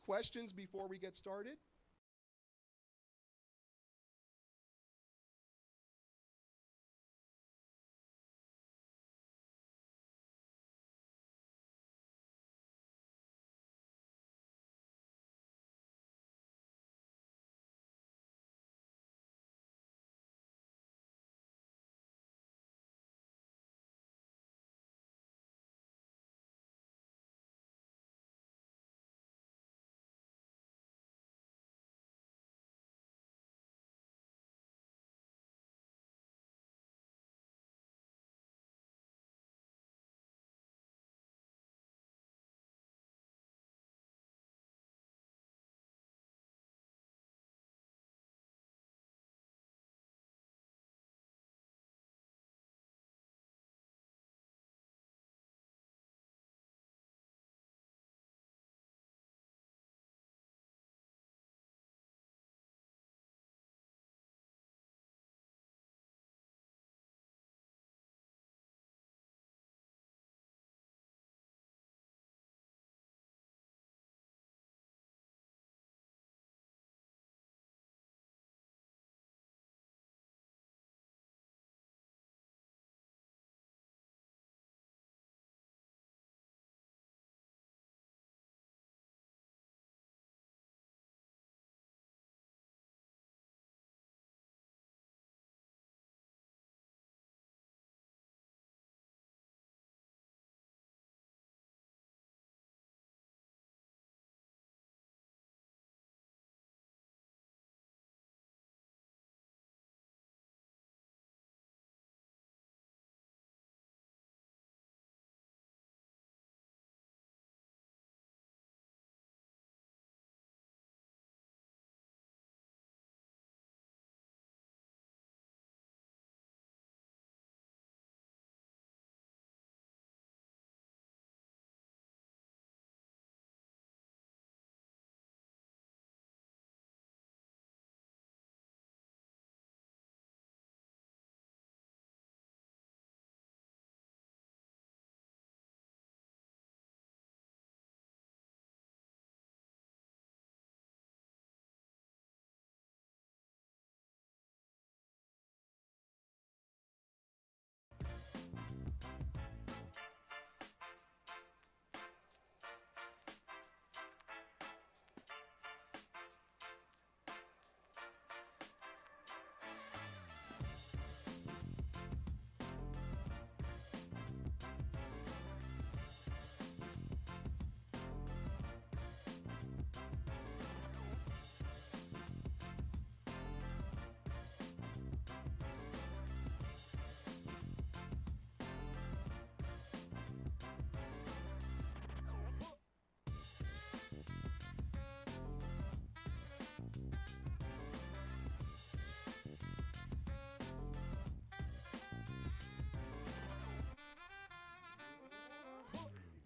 questions before we get started?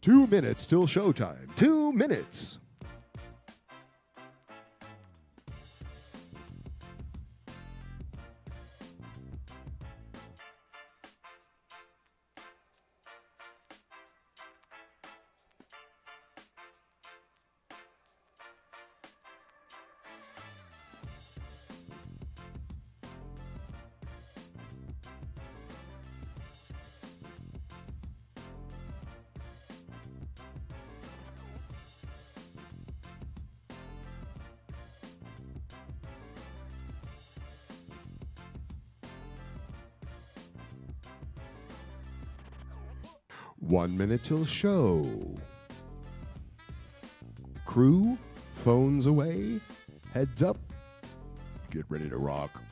Two minutes till showtime. 2 minutes. One minute till show. Crew, phones away, heads up, get ready to rock.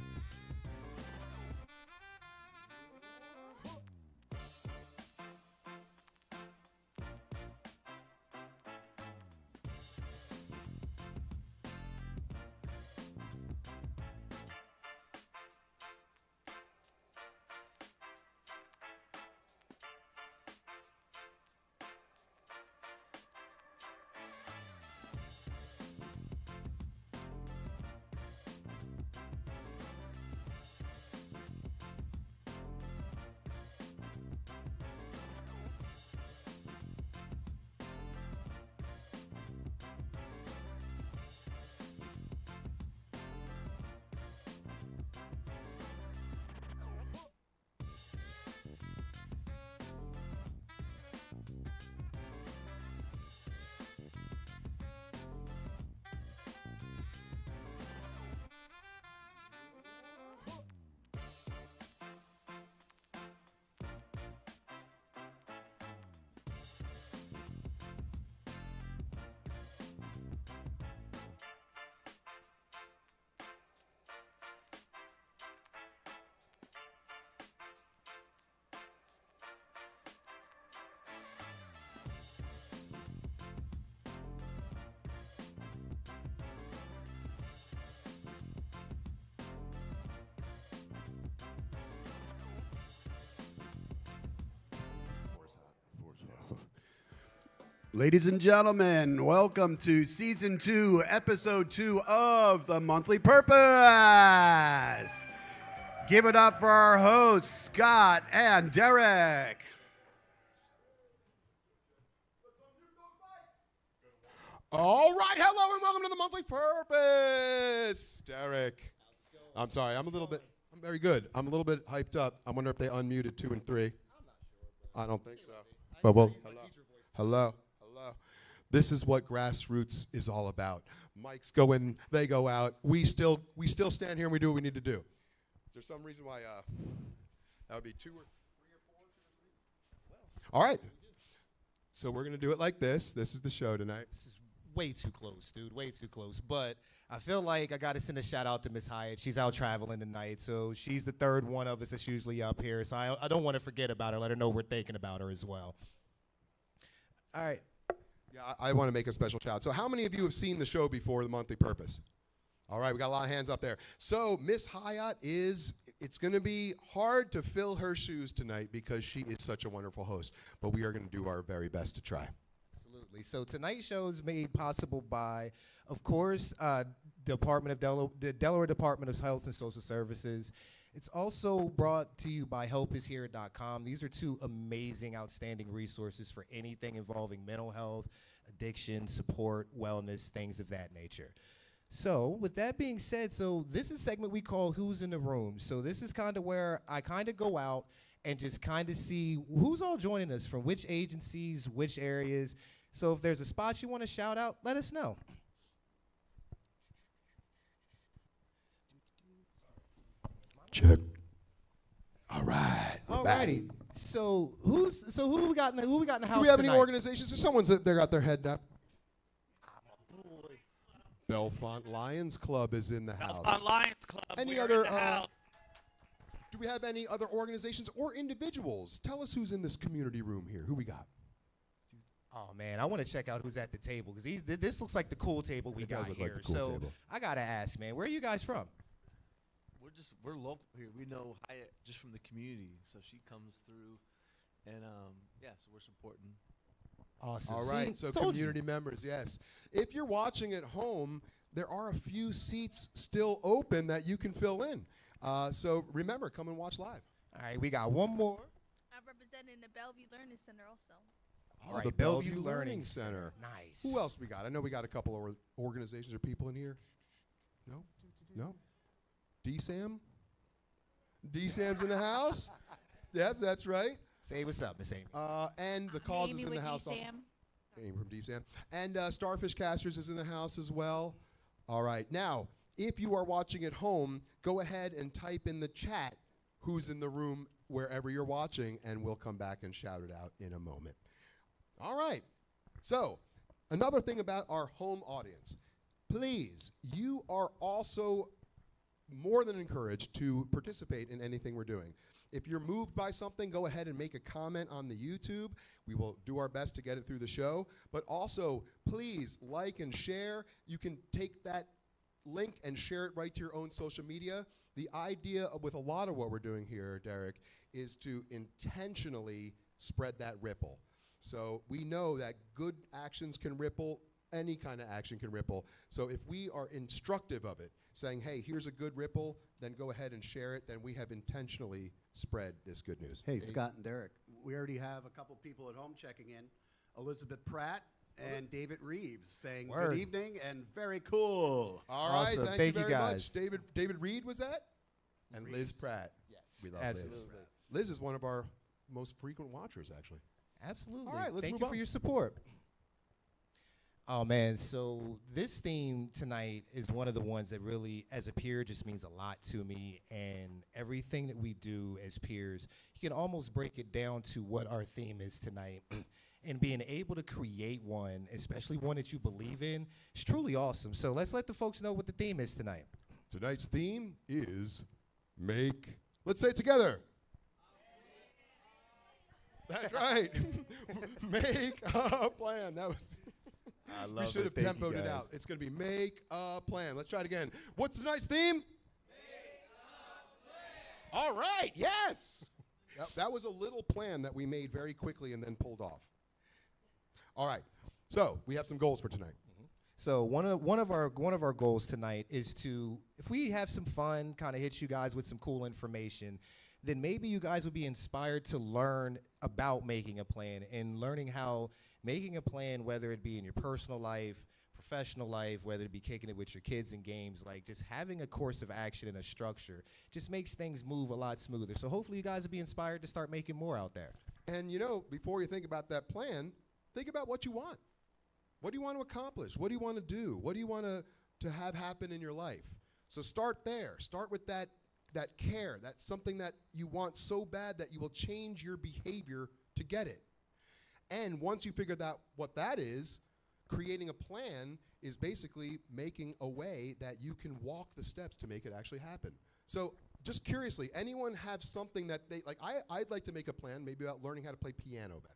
Ladies and gentlemen, welcome to Season 2, Episode 2 of The Monthly Purpose. Give it up for our hosts, Scott and Derek. All right, hello and welcome to the Monthly Purpose. Derek. I'm sorry, I'm very good. I'm a little bit hyped up. I wonder if they unmuted 2 and 3. I'm not sure. I don't think so. But hello. This is what grassroots is all about. Mics go in, they go out. We still stand here and we do what we need to do. Is there some reason why that would be 2 or 3 or 4? All right. So we're going to do it like this. This is the show tonight. This is way too close, dude. Way too close. But I feel like I got to send a shout out to Miss Hyatt. She's out traveling tonight, so she's the third one of us that's usually up here. So I don't want to forget about her. Let her know we're thinking about her as well. All right. Yeah, I want to make a special shout. So how many of you have seen the show before, The Monthly Purpose? All right, we got a lot of hands up there. So Miss Hyatt it's going to be hard to fill her shoes tonight because she is such a wonderful host. But we are going to do our very best to try. Absolutely. So tonight's show is made possible by, of course, the Delaware Department of Health and Social Services. It's also brought to you by HelpIsHere.com. These are 2 amazing, outstanding resources for anything involving mental health, addiction, support, wellness, things of that nature. So with that being said, so this is a segment we call Who's in the Room. So this is kind of where I kind of go out and just kind of see who's all joining us from which agencies, which areas. So if there's a spot you want to shout out, let us know. Check. All right. Alrighty. So who we got in the house? Do we have tonight? any organizations? Or someone's there got their head up. Bellefonte Lions Club is in the house. Bellefonte Lions Club. Any we're other? in the house. Do we have any other organizations or individuals? Tell us who's in this community room here. Who we got? Oh man, I want to check out who's at the table because this looks like the cool table we It got does look here. like the cool so table. I gotta ask, man, where are you guys from? We're local here. We know Hyatt just from the community, so she comes through, and so we're supporting. Awesome. All right, See, so told community members, yes. If you're watching at home, there are a few seats still open that you can fill in. So remember, come and watch live. All right, we got one more. I'm representing the Bellevue Learning Center also. All right, the Bellevue Learning Center. Nice. Who else we got? I know we got a couple of organizations or people in here. No? DSAM? DSAM's in the house? Yes, that's right. Say what's up, Miss Amy. And the cause is Amy in the with house. DSAM. Amy from DSAM. And Starfish Casters is in the house as well. All right. Now, if you are watching at home, go ahead and type in the chat who's in the room wherever you're watching, and we'll come back and shout it out in a moment. All right. So, another thing about our home audience. Please, you are also more than encouraged to participate in anything we're doing. If you're moved by something, go ahead and make a comment on the YouTube. We will do our best to get it through the show. But also, please like and share. You can take that link and share it right to your own social media. The idea with a lot of what we're doing here, Derek, is to intentionally spread that ripple. So we know that good actions can ripple, any kind of action can ripple. So if we are instructive of it, saying, hey, here's a good ripple, then go ahead and share it, then we have intentionally spread this good news. Hey, Scott and Derek, we already have a couple people at home checking in. Elizabeth Pratt and David Reeves saying Word. good evening and very cool. All right, Awesome. thank you Thank you very guys. much. David Reed was that? And Liz Pratt. Yes. We love absolutely. Liz. Liz is one of our most frequent watchers, actually. Absolutely. All right, let's Thank move you on. for your support. Oh man, so this theme tonight is one of the ones that really, as a peer, just means a lot to me. And everything that we do as peers, you can almost break it down to what our theme is tonight. And being able to create one, especially one that you believe in, is truly awesome. So let's let the folks know what the theme is tonight. Tonight's theme is make. Let's say it together. That's right. Make a plan. That was. I We should have tempoed it out. It's going to be make a plan. Let's try it again. What's tonight's theme? Make a plan. All right. Yes. That was a little plan that we made very quickly and then pulled off. All right. So we have some goals for tonight. So one of our goals tonight is to, if we have some fun, kind of hit you guys with some cool information, then maybe you guys would be inspired to learn about making a plan and learning how making a plan, whether it be in your personal life, professional life, whether it be kicking it with your kids in games, like just having a course of action and a structure just makes things move a lot smoother. So hopefully you guys will be inspired to start making more out there. And you know, before you think about that plan, think about what you want. What do you want to accomplish? What do you want to do? What do you want to have happen in your life? So start there. Start with that care. That's something that you want so bad that you will change your behavior to get it. And once you figure out what that is, creating a plan is basically making a way that you can walk the steps to make it actually happen. So just curiously, anyone have something that they, like I'd like to make a plan maybe about learning how to play piano better.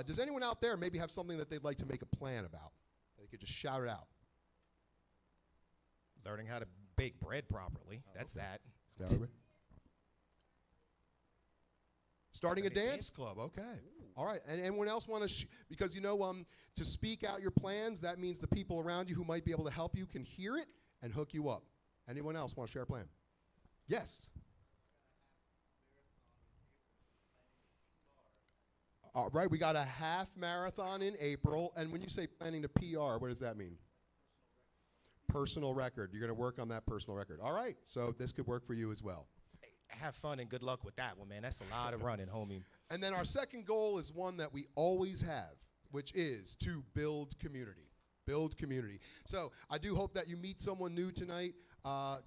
Does anyone out there maybe have something that they'd like to make a plan about? They could just shout it out. Learning how to bake bread properly. That's that. Starting a dance club. Okay. All right. And anyone else want to, because you know, to speak out your plans, that means the people around you who might be able to help you can hear it and hook you up. Anyone else want to share a plan? Yes. All right, we got a half marathon in April, and when you say planning to PR, what does that mean? Personal record. You're going to work on that personal record. All right, so this could work for you as well. Have fun and good luck with that one, man. That's a lot of running, homie. And then our second goal is one that we always have, which is to build community. Build community. So I do hope that you meet someone new tonight.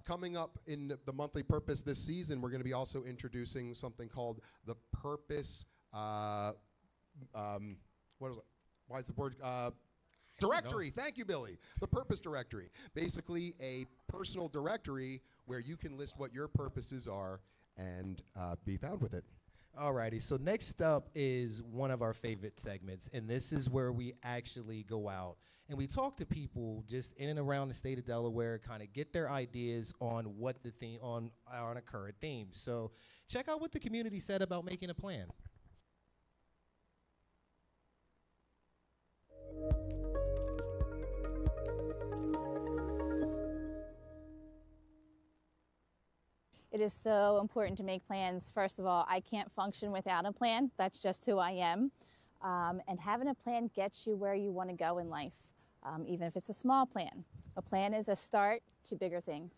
Coming up in the Monthly Purpose this season, we're going to be also introducing something called the Purpose what is it? Why is the word directory? Thank you, Billy. The Purpose Directory. Basically, a personal directory where you can list what your purposes are and be found with it. Alrighty, so next up is one of our favorite segments, and this is where we actually go out and we talk to people just in and around the state of Delaware, kind of get their ideas on what the theme on a current theme. So check out what the community said about making a plan. It is so important to make plans. First of all, I can't function without a plan. That's just who I am. And having a plan gets you where you want to go in life, even if it's a small plan. A plan is a start to bigger things.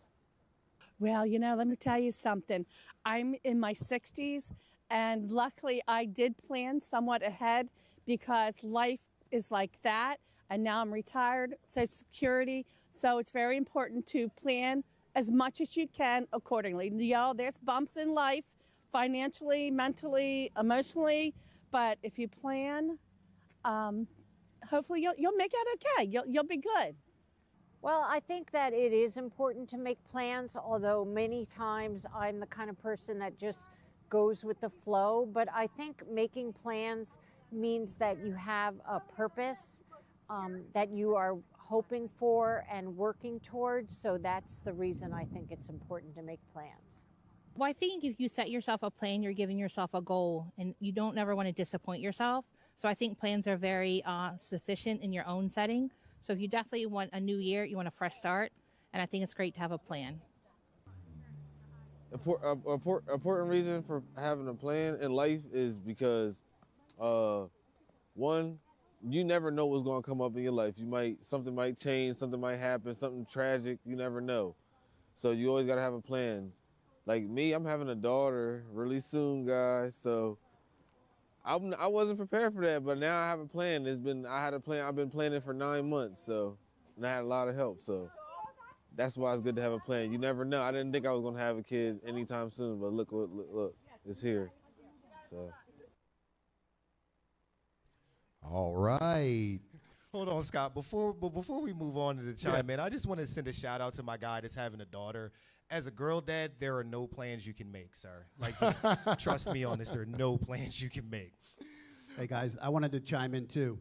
Well, you know, let me tell you something. I'm in my 60s, and luckily I did plan somewhat ahead because life is like that. And now I'm retired, Social Security. So it's very important to plan as much as you can accordingly. You know, there's bumps in life, financially, mentally, emotionally, but if you plan, hopefully you'll make it okay. You'll be good. Well, I think that it is important to make plans, although many times I'm the kind of person that just goes with the flow. But I think making plans means that you have a purpose that you are hoping for and working towards. So that's the reason I think it's important to make plans. Well, I think if you set yourself a plan, you're giving yourself a goal, and you don't never want to disappoint yourself. So I think plans are very sufficient in your own setting. So if you definitely want a new year, you want a fresh start, and I think it's great to have a plan. Important reason for having a plan in life is because, one, you never know what's going to come up in your life. Something might change, something might happen, something tragic. You never know. So you always got to have a plan. Like me, I'm having a daughter really soon, guys. So I wasn't prepared for that, but now I have a plan. I've been planning for 9 months, so, and I had a lot of help. So that's why it's good to have a plan. You never know. I didn't think I was going to have a kid anytime soon, but look, it's here. So. All right. Hold on, Scott. Before we move on to the chime in, I just want to send a shout out to my guy that's having a daughter. As a girl dad, there are no plans you can make, sir. Like, just trust me on this. There are no plans you can make. Hey, guys, I wanted to chime in, too.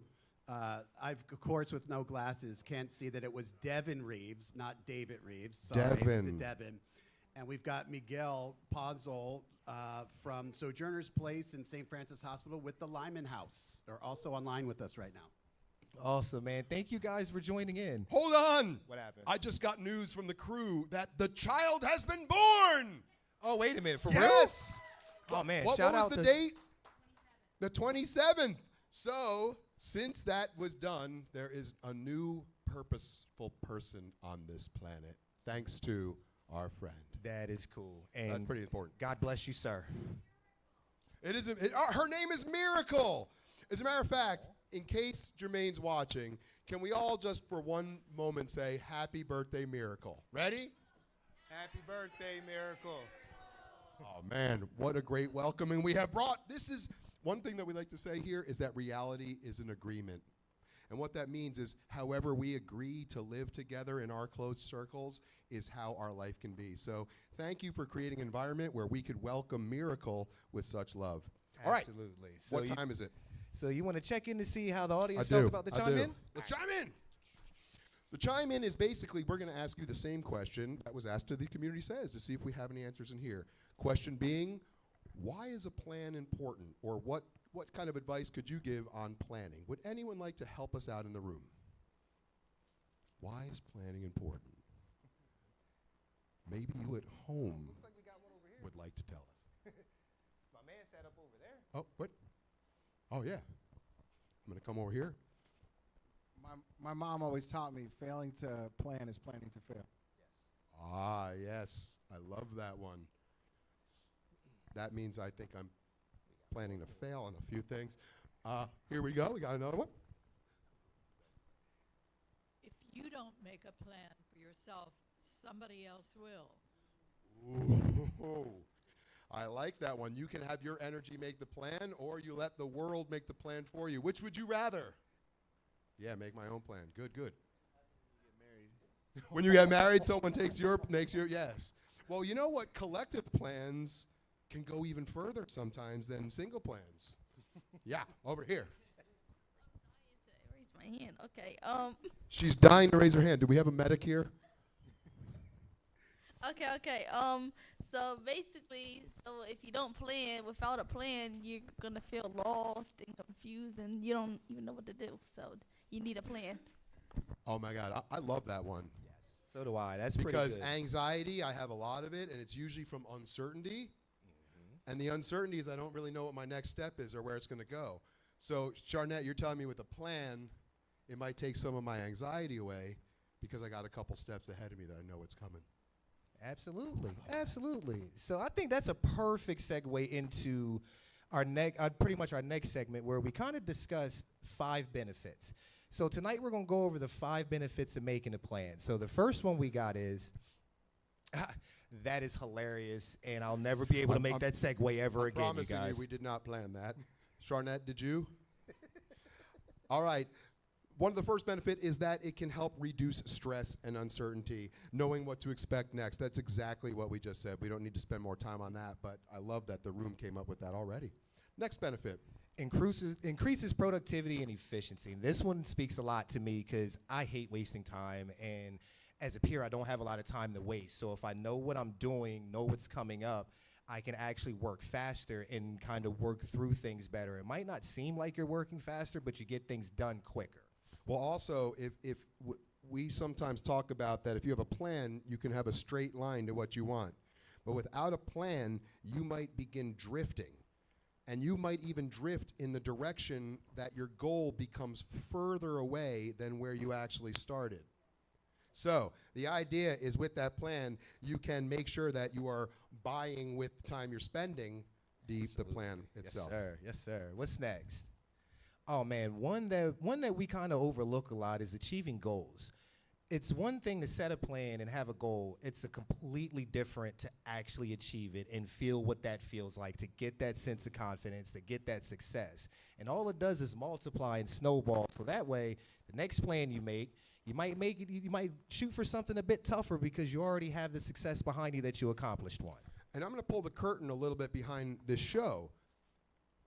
I've, of course, with no glasses, can't see that it was Devin Reeves, not David Reeves. Sorry, Devin. Devin. And we've got Miguel Podzol from Sojourner's Place in St. Francis Hospital with the Lyman House. They're also online with us right now. Awesome, man. Thank you guys for joining in. Hold on. What happened? I just got news from the crew that the child has been born. Oh, wait a minute. For real? Yes. Oh, man. What shout was out the to date? The 27th. So, since that was done, there is a new purposeful person on this planet, thanks to our friend. That is cool. And That's pretty important. God bless you, sir. It is. Her name is Miracle. As a matter of fact, in case Jermaine's watching, can we all just for one moment say, "Happy birthday, Miracle"? Ready? Happy birthday, Miracle. Oh man, what a great welcoming we have brought. This is one thing that we like to say here is that reality is an agreement. And what that means is however we agree to live together in our close circles is how our life can be. So thank you for creating an environment where we could welcome Miracle with such love. All right. Absolutely. What time is it? So you want to check in to see how the I audience do. felt about the I chime do. in? Let's chime in. The chime in is basically we're going to ask you the same question that was asked to the community says to see if we have any answers in here. Question being, why is a plan important, or what kind of advice could you give on planning? Would anyone like to help us out in the room? Why is planning important? Maybe you at home would like to tell us. My man sat up over there. Oh, what? Oh, yeah. I'm going to come over here. My mom always taught me failing to plan is planning to fail. Ah, yes. I love that one. That means I think I'm planning to fail on a few things. Here we go. We got another one. If you don't make a plan for yourself, somebody else will. Ooh, I like that one. You can have your energy make the plan, or you let the world make the plan for you. Which would you rather? Yeah, make my own plan. Good, good. When you get married, someone makes your, yes. Well, you know what? Collective plans can go even further sometimes than single plans. Yeah, over here. Raise my hand. Okay. She's dying to raise her hand. Do we have a medic here? Okay. So basically, if you don't plan, without a plan, you're gonna feel lost and confused, and you don't even know what to do. So you need a plan. Oh my God, I love that one. Yes, so do I. That's pretty because good. anxiety, I have a lot of it, and it's usually from uncertainty. And the uncertainty is I don't really know what my next step is or where it's going to go. So, Charnette, you're telling me with a plan, it might take some of my anxiety away because I got a couple steps ahead of me that I know what's coming. Absolutely, absolutely. So I think that's a perfect segue into our pretty much our next segment, where we kind of discussed 5 benefits. So tonight we're going to go over the 5 benefits of making a plan. So the first one we got is, that is hilarious, and I'll never be able to make that segue ever again, you Promising guys. you we did not plan that. Charnette, did you? All right. One of the first benefit is that it can help reduce stress and uncertainty, knowing what to expect next. That's exactly what we just said. We don't need to spend more time on that, but I love that the room came up with that already. Next benefit. Increases productivity and efficiency. And this one speaks a lot to me because I hate wasting time, and as a peer, I don't have a lot of time to waste. So if I know what I'm doing, know what's coming up, I can actually work faster and kind of work through things better. It might not seem like you're working faster, but you get things done quicker. Well, also, if we sometimes talk about that if you have a plan, you can have a straight line to what you want. But without a plan, you might begin drifting. And you might even drift in the direction that your goal becomes further away than where you actually started. So the idea is with that plan, you can make sure that you are buying with the time you're spending the plan itself. Yes, sir. Yes, sir. What's next? Oh, man, one that we kind of overlook a lot is achieving goals. It's one thing to set a plan and have a goal. It's a completely different to actually achieve it and feel what that feels like, to get that sense of confidence, to get that success. And all it does is multiply and snowball. So that way, the next plan you make, you might shoot for something a bit tougher because you already have the success behind you that you accomplished one. And I'm going to pull the curtain a little bit behind this show.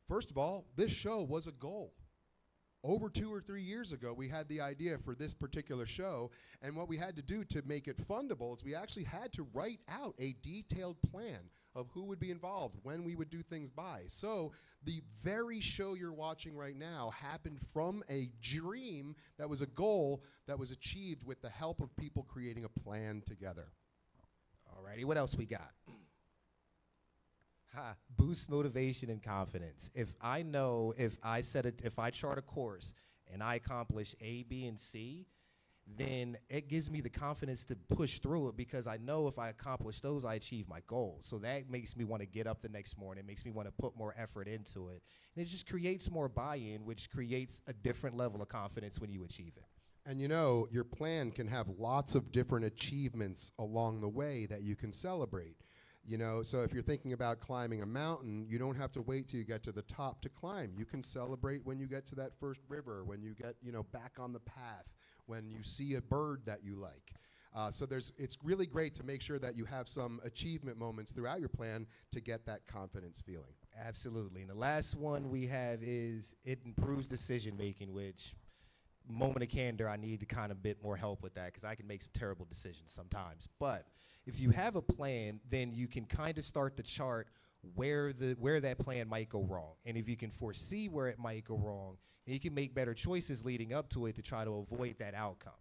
First of all, this show was a goal. Over 2 or 3 years ago, we had the idea for this particular show, and what we had to do to make it fundable is we actually had to write out a detailed plan of who would be involved, when we would do things by. So the very show you're watching right now happened from a dream that was a goal that was achieved with the help of people creating a plan together. Alrighty, what else we got? Boost motivation and confidence. If I know, if I chart a course and I accomplish A, B, and C, then it gives me the confidence to push through it, because I know if I accomplish those, I achieve my goals. So that makes me want to get up the next morning, makes me want to put more effort into it. And it just creates more buy-in, which creates a different level of confidence when you achieve it. And you know, your plan can have lots of different achievements along the way that you can celebrate. You know, so if you're thinking about climbing a mountain, you don't have to wait till you get to the top to climb. You can celebrate when you get to that first river, when you get, you know, back on the path, when you see a bird that you like. So it's really great to make sure that you have some achievement moments throughout your plan to get that confidence feeling. Absolutely. And the last one we have is it improves decision making, which, moment of candor, I need to kind of bit more help with that, because I can make some terrible decisions sometimes. But if you have a plan, then you can kind of start to chart where that plan might go wrong. And if you can foresee where it might go wrong, you can make better choices leading up to it to try to avoid that outcome.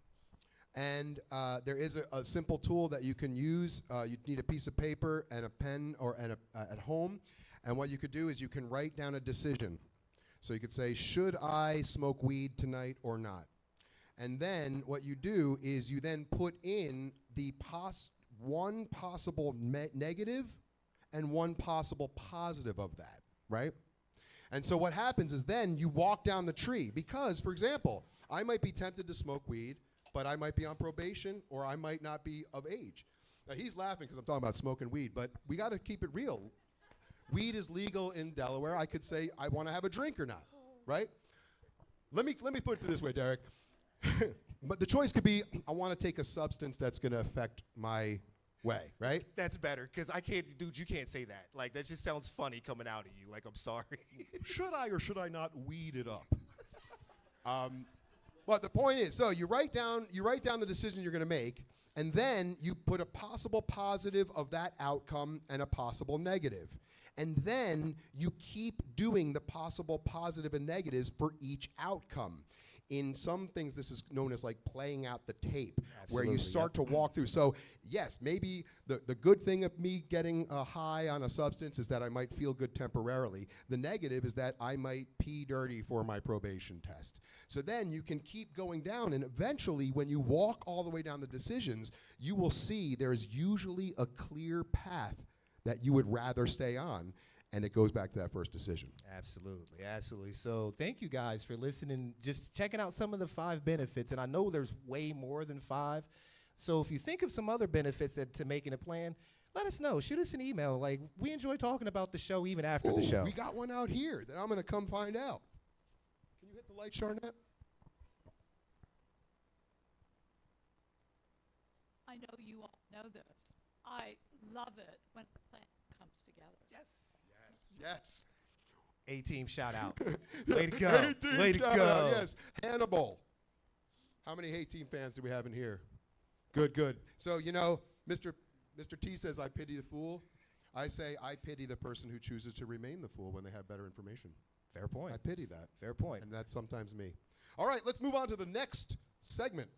And there is a simple tool that you can use. You need a piece of paper and a pen at home. And what you could do is you can write down a decision. So you could say, should I smoke weed tonight or not? And then what you do is you then put in the one possible negative and one possible positive of that, right? And so what happens is then you walk down the tree, because, for example, I might be tempted to smoke weed, but I might be on probation or I might not be of age. Now, he's laughing because I'm talking about smoking weed, but we got to keep it real. Weed is legal in Delaware. I could say I want to have a drink or not, right? Let me put it this way, Derek. But the choice could be, I want to take a substance that's going to affect my way, right? That's better, because I can't, dude, you can't say that. Like, that just sounds funny coming out of you. Like, I'm sorry. Should I or should I not weed it up? But the point is, so you write down the decision you're going to make, and then you put a possible positive of that outcome and a possible negative. And then you keep doing the possible positive and negatives for each outcome. In some things, this is known as like playing out the tape, where you start to walk through. So yes, maybe the good thing of me getting a high on a substance is that I might feel good temporarily. The negative is that I might pee dirty for my probation test. So then you can keep going down, and eventually when you walk all the way down the decisions, you will see there's usually a clear path that you would rather stay on. And it goes back to that first decision. Absolutely, absolutely. So thank you guys for listening, just checking out some of the 5 benefits. And I know there's way more than 5. So if you think of some other benefits to making a plan, let us know. Shoot us an email. Like, we enjoy talking about the show even after the show. We got one out here that I'm going to come find out. Can you hit the light, Charnette? I know you all know this. I love it when a plan comes together. Yes. Yes. A-team shout out. Way to go. A-team Way to shout go. out, yes. Hannibal. How many A-team fans do we have in here? Good, good. So, you know, Mr. T says, I pity the fool. I say, I pity the person who chooses to remain the fool when they have better information. Fair point. I pity that. Fair point. And that's sometimes me. All right, let's move on to the next segment.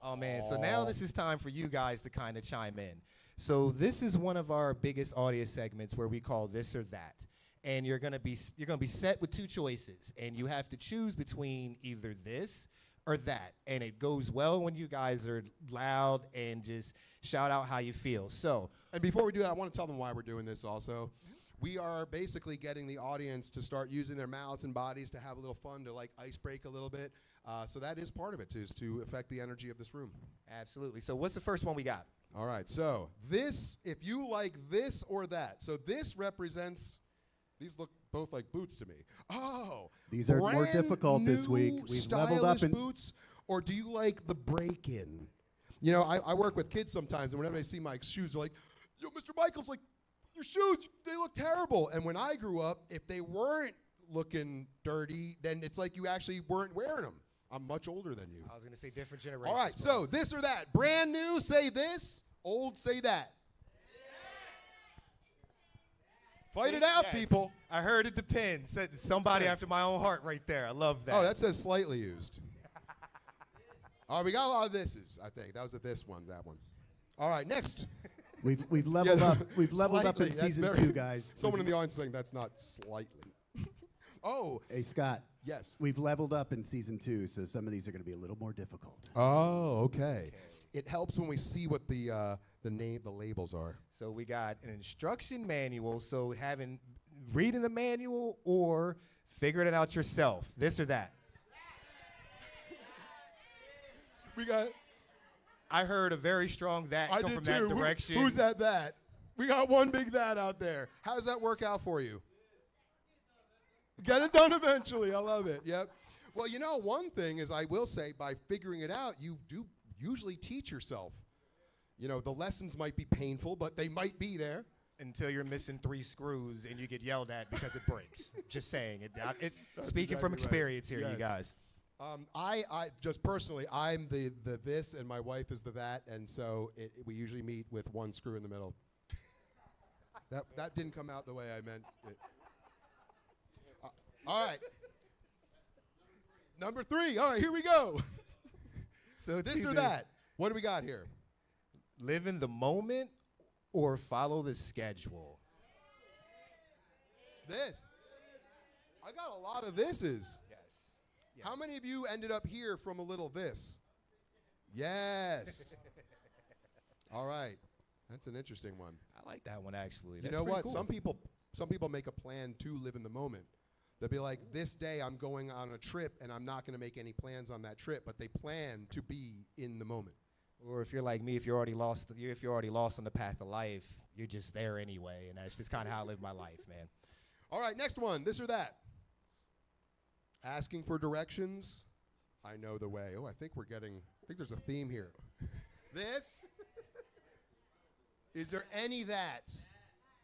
Oh, man. So now this is time for you guys to kind of chime in. So this is one of our biggest audience segments where we call This or That. And you're gonna be set with 2 choices, and you have to choose between either this or that. And it goes well when you guys are loud and just shout out how you feel. So, and before we do that, I want to tell them why we're doing this also. We are basically getting the audience to start using their mouths and bodies to have a little fun, to like ice break a little bit. So that is part of it, is to affect the energy of this room. Absolutely. So what's the first one we got? All right, so this, if you like this or that. So this represents, these look both like boots to me. Oh, these are more difficult this week. We've leveled up in boots, or do you like the break-in? You know, I work with kids sometimes, and whenever they see my shoes, they're like, yo, Mr. Michaels, like, your shoes, they look terrible. And when I grew up, if they weren't looking dirty, then it's like you actually weren't wearing them. I'm much older than you. I was going to say different generations. All right, so this or that. Brand new, say this. Old, say that. Fight it out, Yes. people. I heard it depends. Said somebody after my own heart right there. I love that. Oh, that says slightly used. All right, we got a lot of thises, I think. That was a this one, that one. All right, next. We've leveled up. We've leveled up Slightly, in that's season very- 2, guys. Someone in the audience saying that's not slightly. Oh. Hey, Scott. Yes. We've leveled up in season 2, so some of these are going to be a little more difficult. Oh, okay. It helps when we see what the labels are. So we got an instruction manual. So reading the manual or figuring it out yourself. This or that. We got. I heard a very strong that I come did from too. that direction. Who's that? We got one big that out there. How does that work out for you? Get it done eventually. I love it. Yep. Well, you know, one thing is I will say by figuring it out, you do usually teach yourself. You know, the lessons might be painful, but they might be there. Until you're missing 3 screws and you get yelled at because it breaks. Just saying it. That's Speaking from exactly right. experience here, you Yes. guys. I just personally, I'm the this and my wife is the that, and so we usually meet with 1 screw in the middle. That didn't come out the way I meant it. All right. Number 3. All right, here we go. So this or that. What do we got here? Live in the moment or follow the schedule? This. I got a lot of thises. Yes. How many of you ended up here from a little this? Yes. All right. That's an interesting one. I like that one, actually. You That's know pretty what? cool. Some people make a plan to live in the moment. They'll be like, this day I'm going on a trip and I'm not going to make any plans on that trip, but they plan to be in the moment. Or if you're like me, if you're already lost on the path of life, you're just there anyway, and that's just kind of how I live my life, man. All right, next one, this or that. Asking for directions. I know the way. Oh, I think there's a theme here. This. Is there any that's?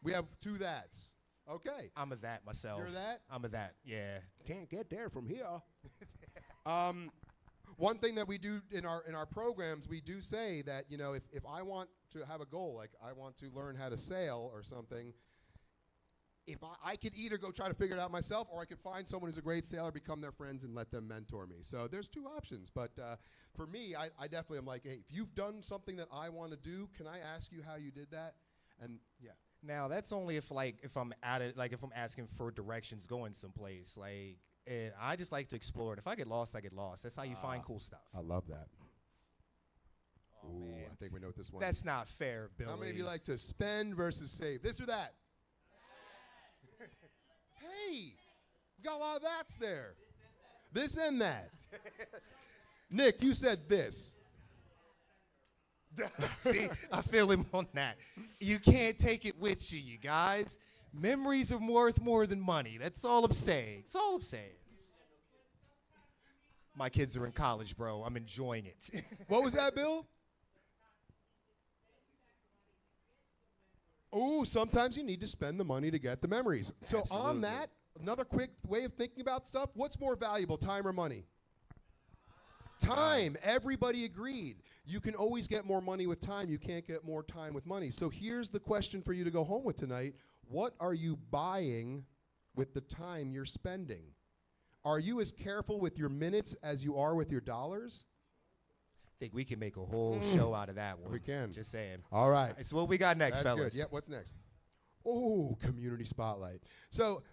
We have 2 that's. Okay. I'm a that myself. You're that? I'm a that, yeah. Can't get there from here. One thing that we do in our programs, we do say that, you know, if I want to have a goal, like I want to learn how to sail or something, if I could either go try to figure it out myself, or I could find someone who's a great sailor, become their friends, and let them mentor me. So there's 2 options. But for me, I definitely am like, hey, if you've done something that I want to do, can I ask you how you did that? And yeah. Now that's only if I'm asking for directions going someplace. I just like to explore it. If I get lost, I get lost. That's how you find cool stuff. I love that. Oh, Ooh, man. I think we know what this one. That's not fair, Billy. How many of you like to spend versus save? This or that? Hey, we got a lot of that's there. This and that. Nick, you said this. See, I feel him on that. You can't take it with you, you guys. Memories are worth more than money. That's all I'm saying. That's all I'm saying. My kids are in college, bro. I'm enjoying it. What was that, Bill? Oh, sometimes you need to spend the money to get the memories. So on Absolutely. that, another quick way of thinking about stuff, what's more valuable, time or money? Time. Everybody agreed. You can always get more money with time. You can't get more time with money. So here's the question for you to go home with tonight. What are you buying with the time you're spending? Are you as careful with your minutes as you are with your dollars? I think we can make a whole show out of that one. We can. Just saying. All right. It's what we got next, That's fellas. good. Yep, what's next? Oh, community spotlight. So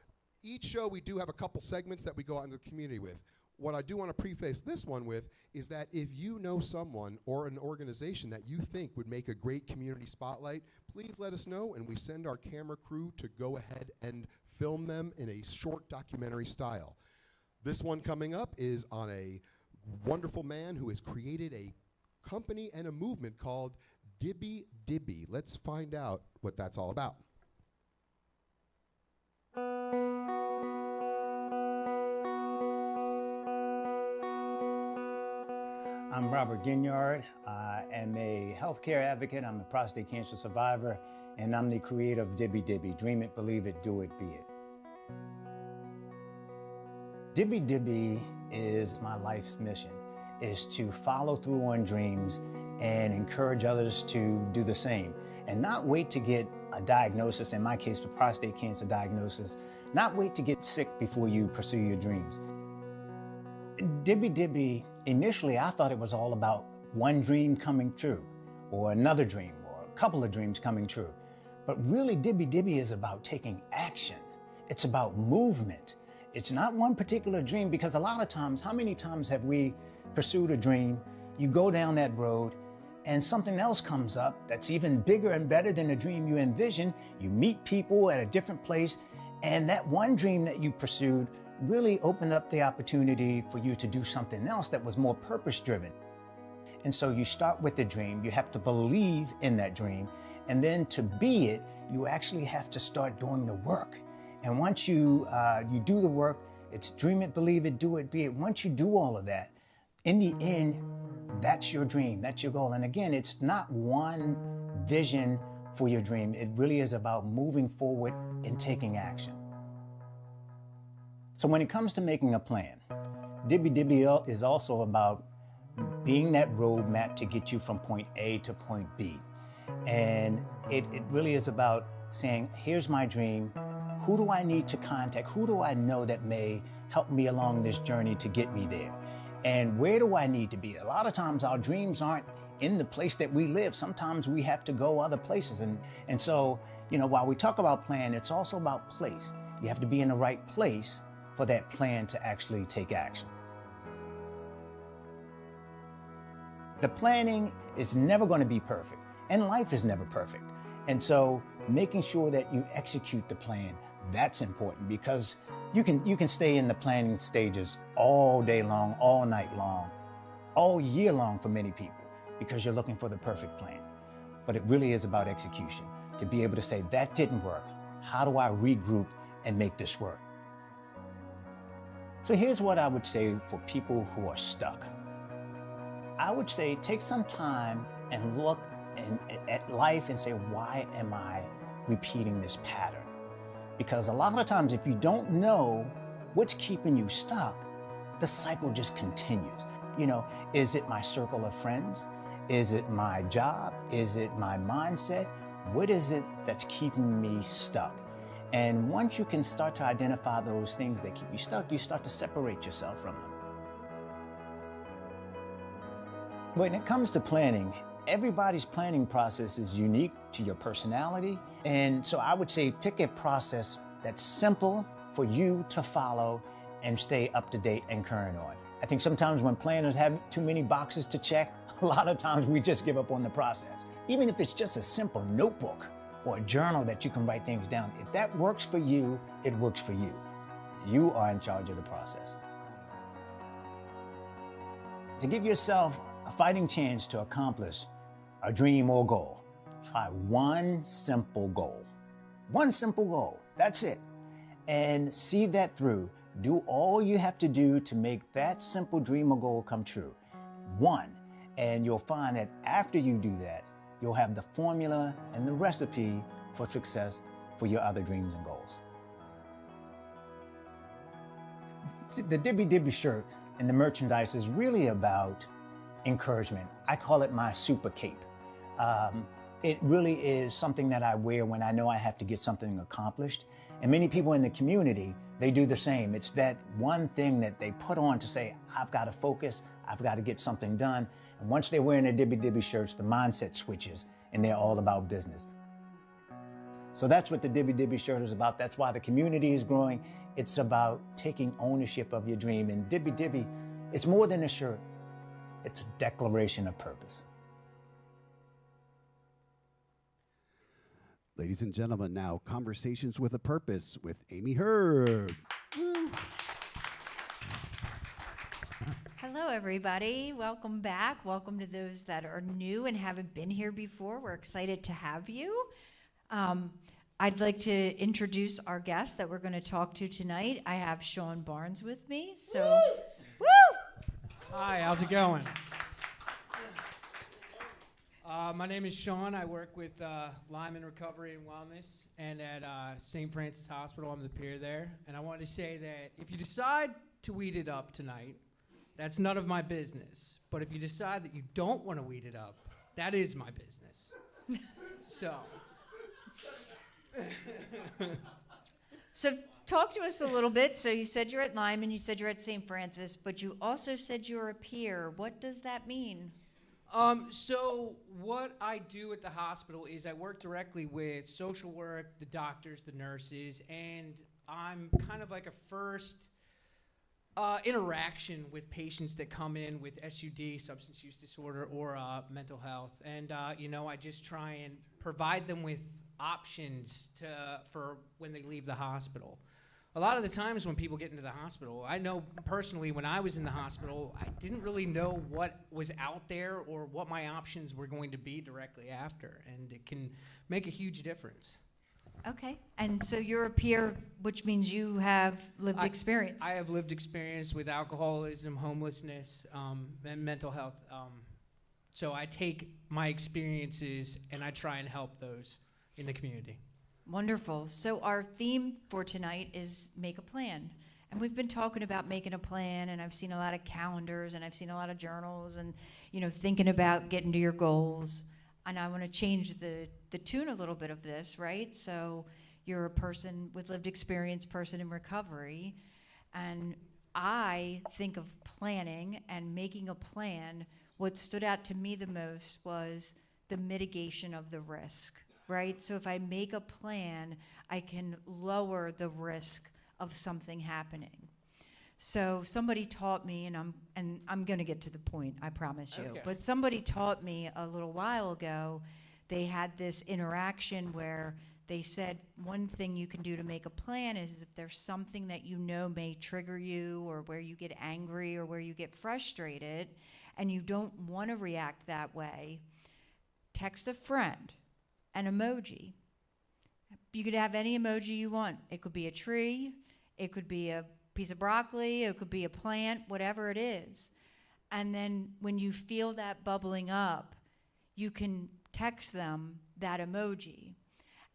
each show we do have a couple segments that we go out into the community with. What I do want to preface this one with is that if you know someone or an organization that you think would make a great community spotlight, please let us know, and we send our camera crew to go ahead and film them in a short documentary style. This one coming up is on a wonderful man who has created a company and a movement called Dibby Dibby. Let's find out what that's all about. I'm Robert Ginyard. I am a healthcare advocate. I'm a prostate cancer survivor, and I'm the creator of Dibby Dibby. Dream it, believe it, do it, be it. Dibby Dibby is my life's mission, is to follow through on dreams and encourage others to do the same, and not wait to get a diagnosis, in my case, the prostate cancer diagnosis, not wait to get sick before you pursue your dreams. Dibby Dibby, initially I thought it was all about one dream coming true, or another dream, or a couple of dreams coming true. But really, Dibby Dibby is about taking action. It's about movement. It's not one particular dream, because a lot of times, how many times have we pursued a dream, you go down that road, and something else comes up that's even bigger and better than the dream you envisioned. You meet people at a different place, and that one dream that you pursued really opened up the opportunity for you to do something else that was more purpose-driven. And so you start with the dream, you have to believe in that dream, and then to be it, you actually have to start doing the work. And once you do the work, it's dream it, believe it, do it, be it. Once you do all of that, in the end, that's your dream, that's your goal. And again, it's not one vision for your dream. It really is about moving forward and taking action. So when it comes to making a plan, Dibby Dibby is also about being that roadmap to get you from point A to point B. And it really is about saying, here's my dream. Who do I need to contact? Who do I know that may help me along this journey to get me there? And where do I need to be? A lot of times our dreams aren't in the place that we live. Sometimes we have to go other places. And so, while we talk about plan, it's also about place. You have to be in the right place for that plan to actually take action. The planning is never going to be perfect, and life is never perfect. And so making sure that you execute the plan, that's important, because you can stay in the planning stages all day long, all night long, all year long for many people, because you're looking for the perfect plan. But it really is about execution, to be able to say, that didn't work. How do I regroup and make this work? So here's what I would say for people who are stuck. I would say take some time and look at life and say, why am I repeating this pattern? Because a lot of times, if you don't know what's keeping you stuck, the cycle just continues. Is it my circle of friends? Is it my job? Is it my mindset? What is it that's keeping me stuck? And once you can start to identify those things that keep you stuck, you start to separate yourself from them. When it comes to planning, everybody's planning process is unique to your personality. And so I would say pick a process that's simple for you to follow and stay up to date and current on. I think sometimes when planners have too many boxes to check, a lot of times we just give up on the process. Even if it's just a simple notebook or a journal that you can write things down, if that works for you, it works for you. You are in charge of the process. To give yourself a fighting chance to accomplish a dream or goal, try one simple goal. One simple goal, that's it. And see that through. Do all you have to do to make that simple dream or goal come true. One, and you'll find that after you do that, you'll have the formula and the recipe for success for your other dreams and goals. The Dibby Dibby shirt and the merchandise is really about encouragement. I call it my super cape. It really is something that I wear when I know I have to get something accomplished. And many people in the community, they do the same. It's that one thing that they put on to say, I've got to focus, I've got to get something done. And once they're wearing their Dibby Dibby shirts, the mindset switches and they're all about business. So that's what the Dibby Dibby shirt is about. That's why the community is growing. It's about taking ownership of your dream. And Dibby Dibby, it's more than a shirt. It's a declaration of purpose. Ladies and gentlemen, now Conversations with a Purpose with Amy Herb. Hello, everybody. Welcome back. Welcome to those that are new and haven't been here before. We're excited to have you. I'd like to introduce our guest that we're going to talk to tonight. I have Sean Barnes with me. So, woo! Hi, how's it going? My name is Sean. I work with Lyme Recovery and Wellness, and at St. Francis Hospital, I'm the peer there. And I wanted to say that if you decide to weed it up tonight, that's none of my business. But if you decide that you don't want to weed it up, that is my business. So, So talk to us a little bit. So you said you're at Lyman, you said you're at St. Francis, but you also said you're a peer. What does that mean? So what I do at the hospital is I work directly with social work, the doctors, the nurses, and I'm kind of like a first interaction with patients that come in with SUD, substance use disorder, or mental health. And, I just try and provide them with options for when they leave the hospital. A lot of the times when people get into the hospital, I know personally when I was in the hospital, I didn't really know what was out there or what my options were going to be directly after, and it can make a huge difference. Okay. And so you're a peer, which means you have lived experience. I have lived experience with alcoholism, homelessness, and mental health. So I take my experiences and I try and help those in the community. Wonderful. So our theme for tonight is make a plan. And we've been talking about making a plan, and I've seen a lot of calendars, and I've seen a lot of journals, and, thinking about getting to your goals. And I want to change the tune a little bit of this, right? So you're a person with lived experience, person in recovery, and I think of planning and making a plan. What stood out to me the most was the mitigation of the risk, right? So if I make a plan, I can lower the risk of something happening. So somebody taught me, and I'm going to get to the point, I promise you. Okay. But somebody taught me a little while ago. They had this interaction where they said one thing you can do to make a plan is if there's something that may trigger you, or where you get angry, or where you get frustrated, and you don't want to react that way, text a friend an emoji. You could have any emoji you want. It could be a tree, it could be a piece of broccoli, it could be a plant, whatever it is. And then when you feel that bubbling up, you can text them that emoji.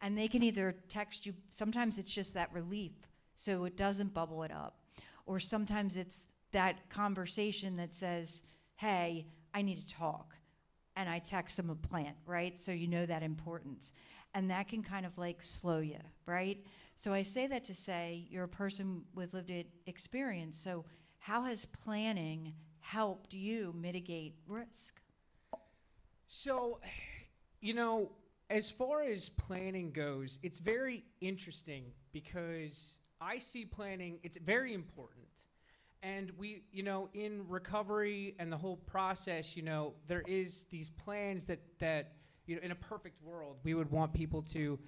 And they can either text you, sometimes it's just that relief, so it doesn't bubble it up. Or sometimes it's that conversation that says, hey, I need to talk. And I text them a plant, right? So you know that importance. And that can kind of like slow you, right? So I say that to say you're a person with lived experience. So how has planning helped you mitigate risk? So, as far as planning goes, it's very interesting because I see planning, it's very important. And we, in recovery and the whole process, there is these plans that in a perfect world, we would want people to,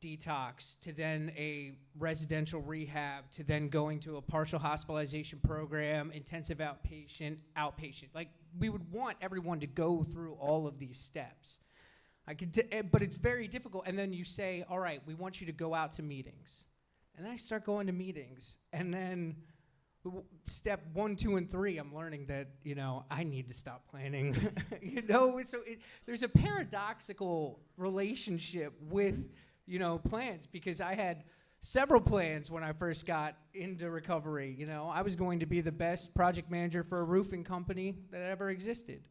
detox, to then a residential rehab, to then going to a partial hospitalization program, intensive outpatient. Like, we would want everyone to go through all of these steps. But it's very difficult. And then you say, all right, we want you to go out to meetings. And then I start going to meetings. And then step 1, 2, and 3, I'm learning that, I need to stop planning. There's a paradoxical relationship with, plans, because I had several plans when I first got into recovery. I was going to be the best project manager for a roofing company that ever existed.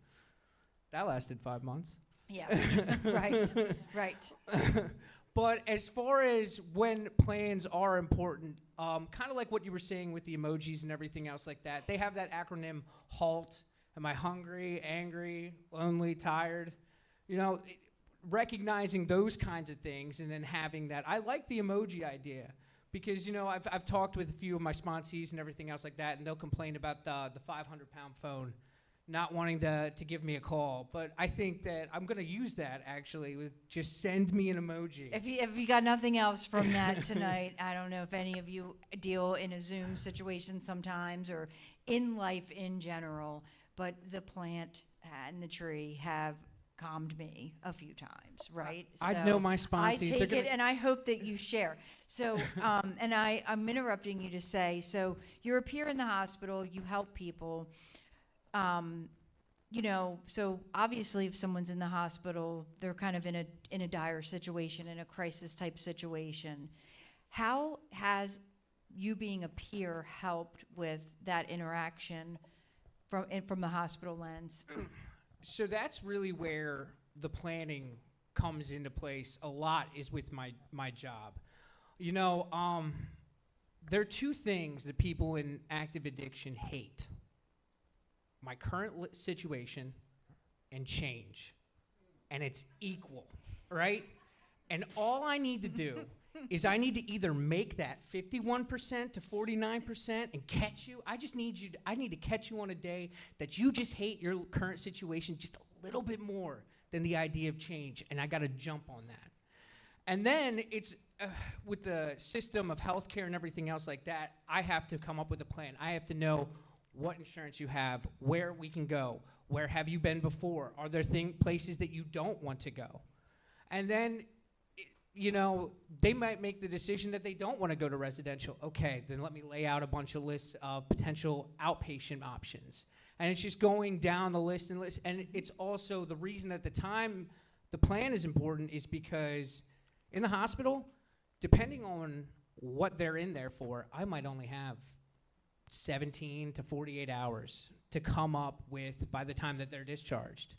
That lasted 5 months. Yeah, right. But as far as when plans are important, kind of like what you were saying with the emojis and everything else like that, they have that acronym HALT. Am I hungry, angry, lonely, tired? Recognizing those kinds of things and then having that. I like the emoji idea because, I've talked with a few of my sponsees and everything else like that, and they'll complain about the 500-pound phone not wanting to give me a call. But I think that I'm going to use that, actually, with just send me an emoji. If you got nothing else from that tonight, I don't know if any of you deal in a Zoom situation sometimes or in life in general, but the plant and the tree have calmed me a few times, right? I So know my sponsees. I take it, and I hope that you share. So, and I'm interrupting you to say, so you're a peer in the hospital, you help people. So obviously if someone's in the hospital, they're kind of in a dire situation, in a crisis type situation. How has you being a peer helped with that interaction from the hospital lens? So that's really where the planning comes into place a lot is with my job. You know, there are two things that people in active addiction hate: my current situation and change. And it's equal, right? And all I need to do is I need to either make that 51% to 49% and catch you. I need to catch you on a day that you just hate your current situation just a little bit more than the idea of change, and I got to jump on that. And then it's with the system of healthcare and everything else like that, I have to come up with a plan. I have to know what insurance you have, where we can go, where have you been before, are there places that you don't want to go? And then, you know, they might make the decision that they don't want to go to residential. Okay, then let me lay out a bunch of lists of potential outpatient options. And it's just going down the list and list. And it's also the reason that the plan is important is because in the hospital, depending on what they're in there for, I might only have 17 to 48 hours to come up with by the time that they're discharged.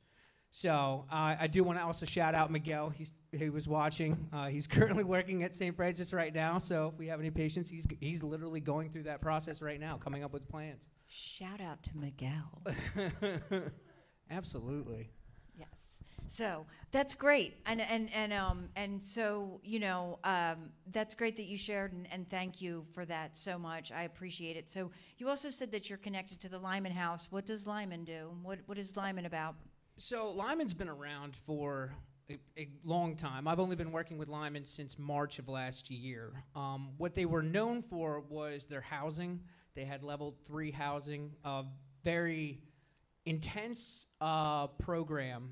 So I do want to also shout out Miguel. He was watching. He's currently working at St. Francis right now. So if we have any patients, he's literally going through that process right now, coming up with plans. Shout out to Miguel. Absolutely. Yes. So that's great, and so that's great that you shared, and thank you for that so much. I appreciate it. So you also said that you're connected to the Lyman House. What does Lyman do? What is Lyman about? So Lyman's been around for a long time. I've only been working with Lyman since March of last year. What they were known for was their housing. They had level 3 housing, a very intense program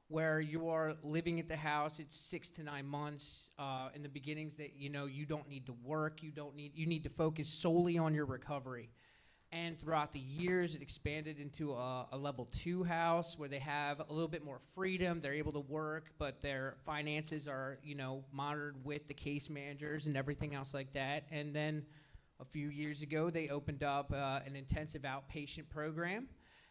where you are living at the house. It's 6 to 9 months in the beginnings that you don't need to work. You need to focus solely on your recovery. And throughout the years, it expanded into a level 2 house where they have a little bit more freedom. They're able to work, but their finances are, monitored with the case managers and everything else like that. And then a few years ago, they opened up an intensive outpatient program.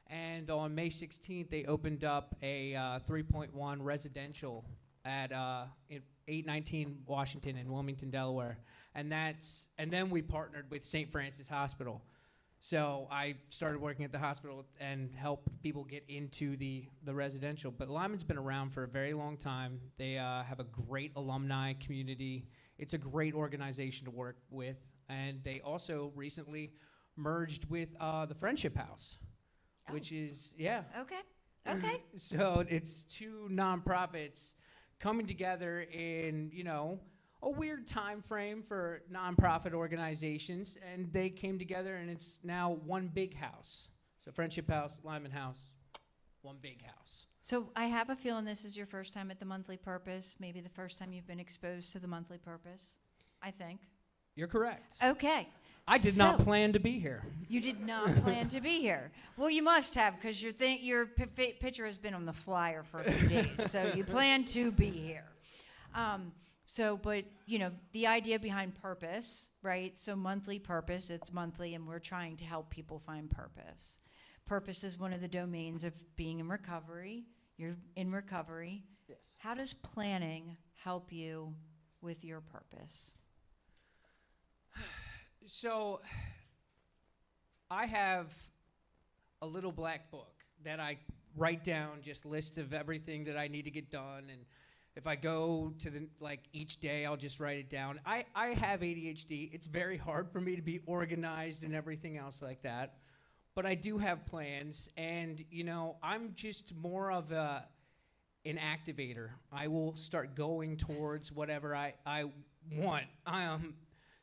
And on May 16th, they opened up a 3.1 residential at 819 Washington in Wilmington, Delaware. And then we partnered with St. Francis Hospital. So I started working at the hospital and helped people get into the residential. But Lyman's been around for a very long time. They have a great alumni community. It's a great organization to work with. And they also recently merged with the Friendship House, which is, Okay. So it's two nonprofits coming together in, a weird time frame for nonprofit organizations, and they came together, and it's now one big house. So Friendship House, Lyman House, one big house. So I have a feeling this is your first time at the Monthly Purpose, maybe the first time you've been exposed to the Monthly Purpose, I think. You're correct. Okay. I did not plan to be here. You did not plan to be here. Well, you must have, because your picture has been on the flyer for a few days, so you plan to be here. But the idea behind purpose, right? So Monthly Purpose, it's monthly, and we're trying to help people find purpose. Purpose is one of the domains of being in recovery. You're in recovery. Yes. How does planning help you with your purpose? So I have a little black book that I write down just lists of everything that I need to get done, and if I go to each day, I'll just write it down. I have ADHD. It's very hard for me to be organized and everything else like that. But I do have plans, and, I'm just more of an activator. I will start going towards whatever I want.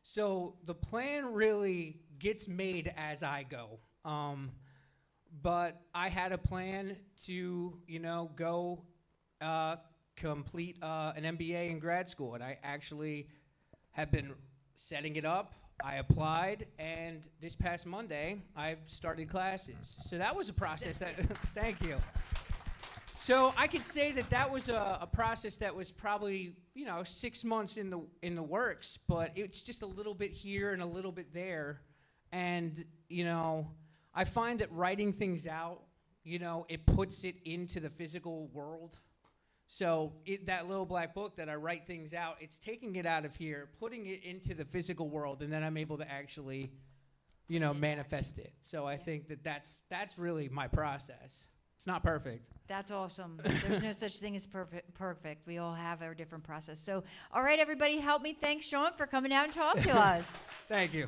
So the plan really gets made as I go. But I had a plan to, go complete an MBA in grad school, and I actually have been setting it up. I applied, and this past Monday, I've started classes. So that was a process that, thank you. So I could say that was a process that was probably, 6 months in the works, but it's just a little bit here and a little bit there. And, I find that writing things out, it puts it into the physical world. So that little black book that I write things out, it's taking it out of here, putting it into the physical world, and then I'm able to actually, manifest it. So I think that's really my process. It's not perfect. That's awesome. There's no such thing as perfect. We all have our different process. So, all right, everybody, help me thank Sean for coming out and talk to us. Thank you.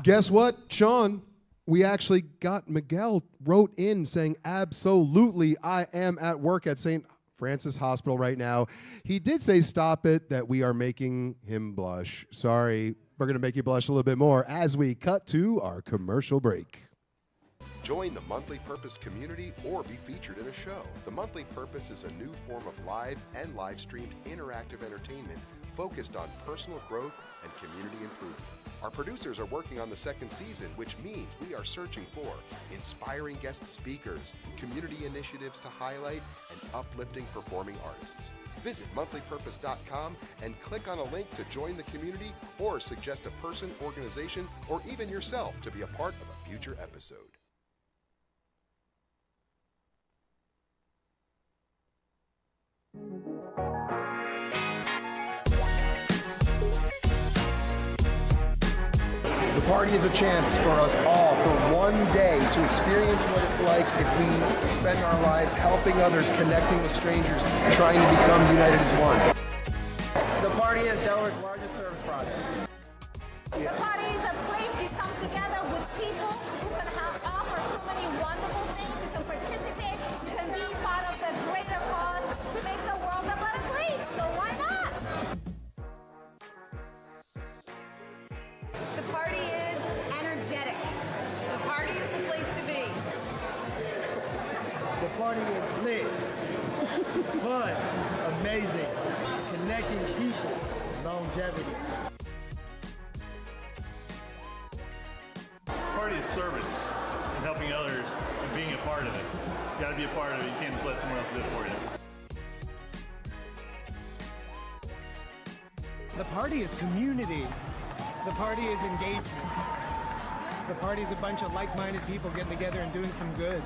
Guess what, Sean? We actually got Miguel wrote in saying, absolutely, I am at work at St. Francis Hospital right now. He did say, stop it, that we are making him blush. Sorry, we're going to make you blush a little bit more as we cut to our commercial break. Join the Monthly Purpose community or be featured in a show. The Monthly Purpose is a new form of live and live-streamed interactive entertainment focused on personal growth and community improvement. Our producers are working on the second season, which means we are searching for inspiring guest speakers, community initiatives to highlight, and uplifting performing artists. Visit monthlypurpose.com and click on a link to join the community or suggest a person, organization, or even yourself to be a part of a future episode. The party is a chance for us all for one day to experience what it's like if we spend our lives helping others, connecting with strangers, trying to become united as one. The party is Delaware's largest service project. The party is a place you come together with people who can offer so many wonderful things. You can participate, you can be part of the greater cause to make the world a better place. So why not? The party is energetic. The party is the place to be. The party is lit, fun, amazing, connecting people, longevity. Party is service and helping others and being a part of it. You gotta be a part of it. You can't just let someone else do it for you. The party is community. The party is engagement. The party is a bunch of like-minded people getting together and doing some good.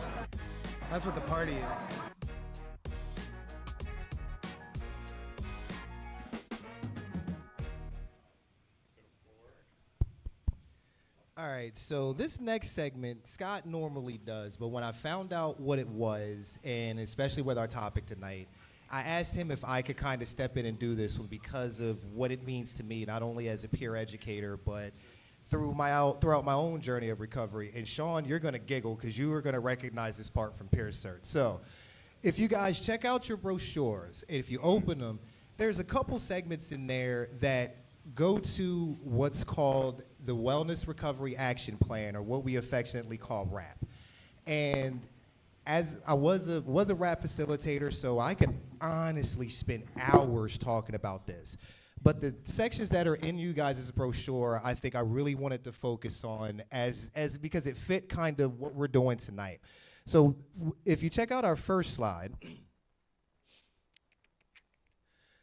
That's what the party is. All right, so this next segment, Scott normally does, but when I found out what it was, and especially with our topic tonight, I asked him if I could kind of step in and do this one because of what it means to me, not only as a peer educator, but throughout my own journey of recovery. And Sean, you're going to giggle because you are going to recognize this part from Peer Cert. So if you guys check out your brochures, if you open them, there's a couple segments in there that go to what's called the Wellness Recovery Action Plan, or what we affectionately call WRAP. And as I was a WRAP facilitator, so I could honestly spend hours talking about this. But the sections that are in you guys' brochure, I think I really wanted to focus on as because it fit kind of what we're doing tonight. So if you check out our first slide,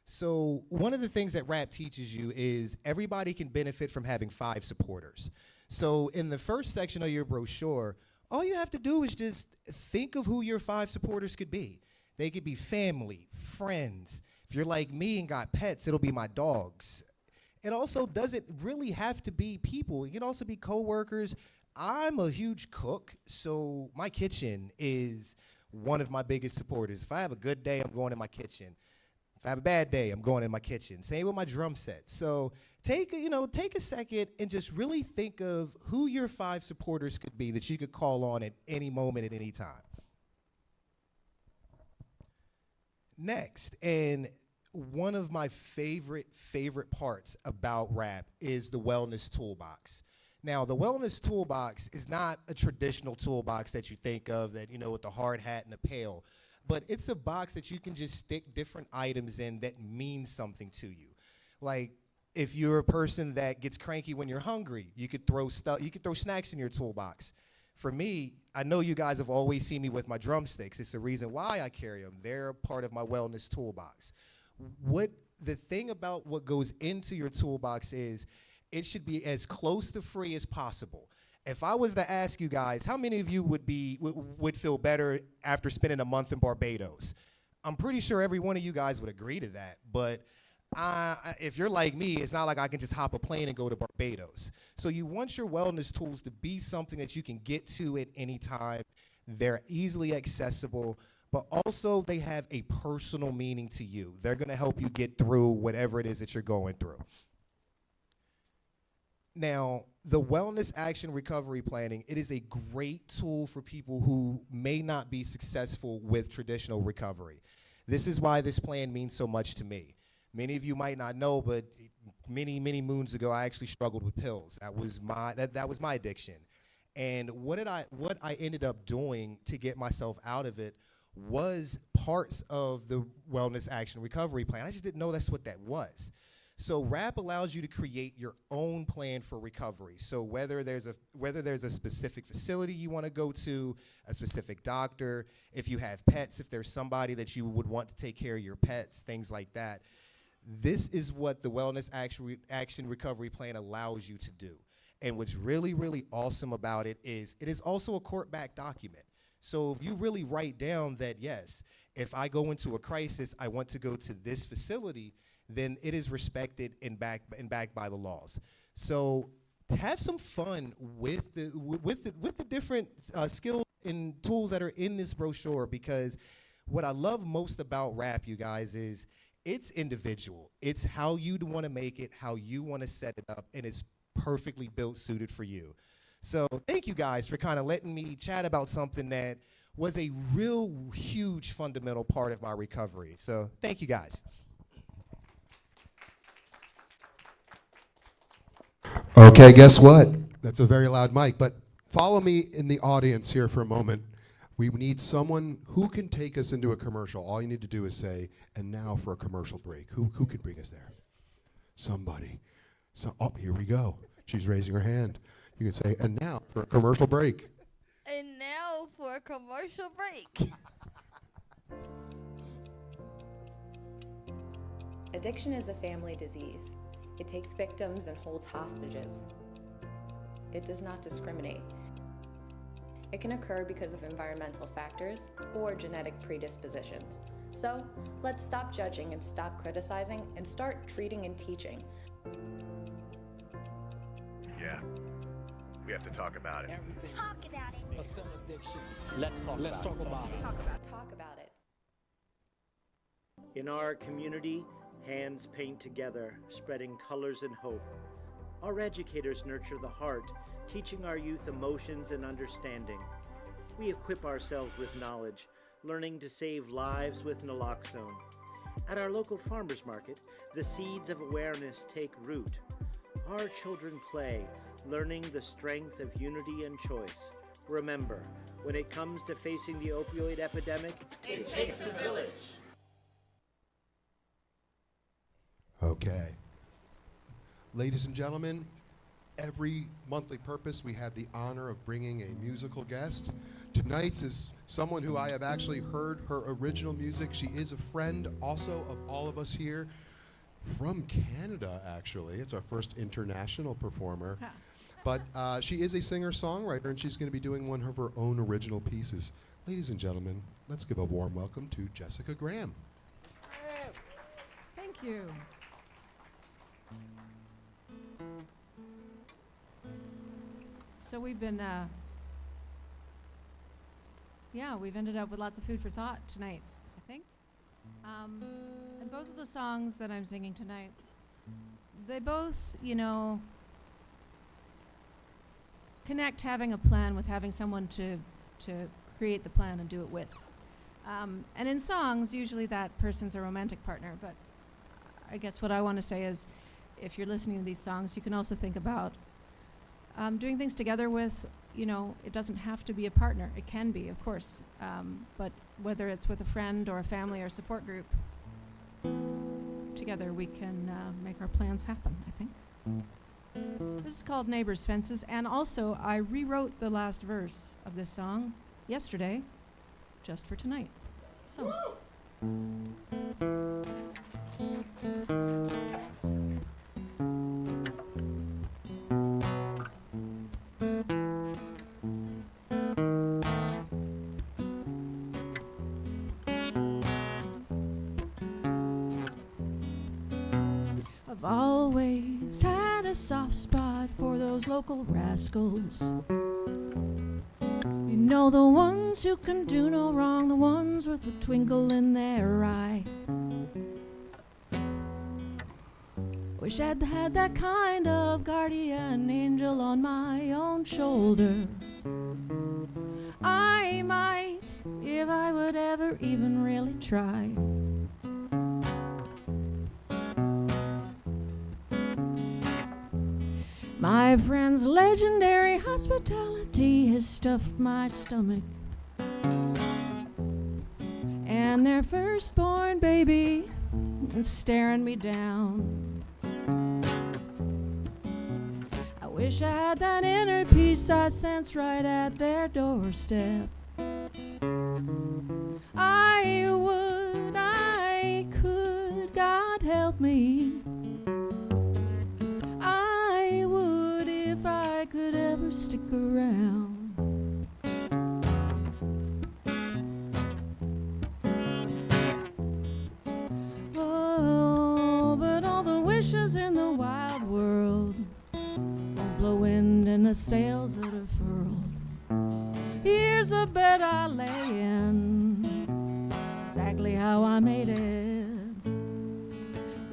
so one of the things that WRAP teaches you is everybody can benefit from having 5 supporters. So in the first section of your brochure, all you have to do is just think of who your 5 supporters could be. They could be family, friends. If you're like me and got pets, it'll be my dogs. It also doesn't really have to be people. It can also be coworkers. I'm a huge cook, so my kitchen is one of my biggest supporters. If I have a good day, I'm going in my kitchen. If I have a bad day, I'm going in my kitchen. Same with my drum set. So take a second and just really think of who your 5 supporters could be that you could call on at any moment at any time. Next, and one of my favorite parts about WRAP is the Wellness Toolbox. Now, the Wellness Toolbox is not a traditional toolbox that you think of that, with the hard hat and a pail, but it's a box that you can just stick different items in that mean something to you. Like, if you're a person that gets cranky when you're hungry, you could throw snacks in your toolbox. For me, I know you guys have always seen me with my drumsticks. It's the reason why I carry them. They're part of my wellness toolbox. The thing about what goes into your toolbox is it should be as close to free as possible. If I was to ask you guys, how many of you would feel better after spending a month in Barbados? I'm pretty sure every one of you guys would agree to that. But if you're like me, it's not like I can just hop a plane and go to Barbados. So you want your wellness tools to be something that you can get to at any time. They're easily accessible, but also they have a personal meaning to you. They're going to help you get through whatever it is that you're going through. Now, the Wellness Action Recovery Planning, it is a great tool for people who may not be successful with traditional recovery. This is why this plan means so much to me. Many of you might not know, but many, many moons ago, I actually struggled with pills. That was my addiction. And what I ended up doing to get myself out of it was parts of the Wellness Action Recovery Plan. I just didn't know that's what that was. So WRAP allows you to create your own plan for recovery. So whether there's a specific facility you want to go to, a specific doctor, if you have pets, if there's somebody that you would want to take care of your pets, things like that. This is what the Wellness Action Recovery Plan allows you to do. And what's really, really awesome about it is also a court-backed document. So if you really write down that, yes, if I go into a crisis, I want to go to this facility, then it is respected and backed by the laws. So have some fun with the different skills and tools that are in this brochure, because what I love most about WRAP, you guys, is it's individual. It's how you want to make it, how you want to set it up, and it's perfectly built, suited for you. So thank you guys for kind of letting me chat about something that was a real huge fundamental part of my recovery. So thank you guys. Okay, guess what? That's a very loud mic, but follow me in the audience here for a moment. We need someone who can take us into a commercial. All you need to do is say, and now for a commercial break. Who can bring us there? Somebody. Oh, here we go. She's raising her hand. You can say, and now for a commercial break. And now for a commercial break. Addiction is a family disease. It takes victims and holds hostages. It does not discriminate. It can occur because of environmental factors or genetic predispositions. So, let's stop judging and stop criticizing and start treating and teaching. Yeah, we have to talk about it. Talk about it. A cell addiction. Let's talk about it. Talk about it. In our community, hands paint together, spreading colors and hope. Our educators nurture the heart, teaching our youth emotions and understanding. We equip ourselves with knowledge, learning to save lives with naloxone. At our local farmers market, the seeds of awareness take root. Our children play, learning the strength of unity and choice. Remember, when it comes to facing the opioid epidemic, It takes a village. Okay. Ladies and gentlemen, every monthly purpose we have the honor of bringing a musical guest. Tonight's is someone who I have actually heard her original music. She is a friend also of all of us here from Canada, actually. It's our first international performer. But she is a singer-songwriter, and she's going to be doing one of her own original pieces. Ladies and gentlemen, let's give a warm welcome to Jessica Graham. Thank you. So we've been, we've ended up with lots of food for thought tonight, I think. And both of the songs that I'm singing tonight, they both, connect having a plan with having someone to create the plan and do it with. And in songs, usually that person's a romantic partner, but I guess what I want to say is, if you're listening to these songs, you can also think about doing things together with, it doesn't have to be a partner. It can be, of course, but whether it's with a friend or a family or support group, together we can make our plans happen, I think. This is called Neighbors Fences, and also I rewrote the last verse of this song yesterday, just for tonight. So. a soft spot for those local rascals. You know, the ones who can do no wrong, the ones with the twinkle in their eye. Wish I'd had that kind of guardian angel on my own shoulder. I might, if I would ever even really try. My friend's legendary hospitality has stuffed my stomach. And their firstborn baby is staring me down. I wish I had that inner peace I sense right at their doorstep. I would, I could, God help me. I would if I could ever stick around. Oh, but all the wishes in the wild world won't blow wind in the sails that are furled. Here's a bed I lay in, exactly how I made it.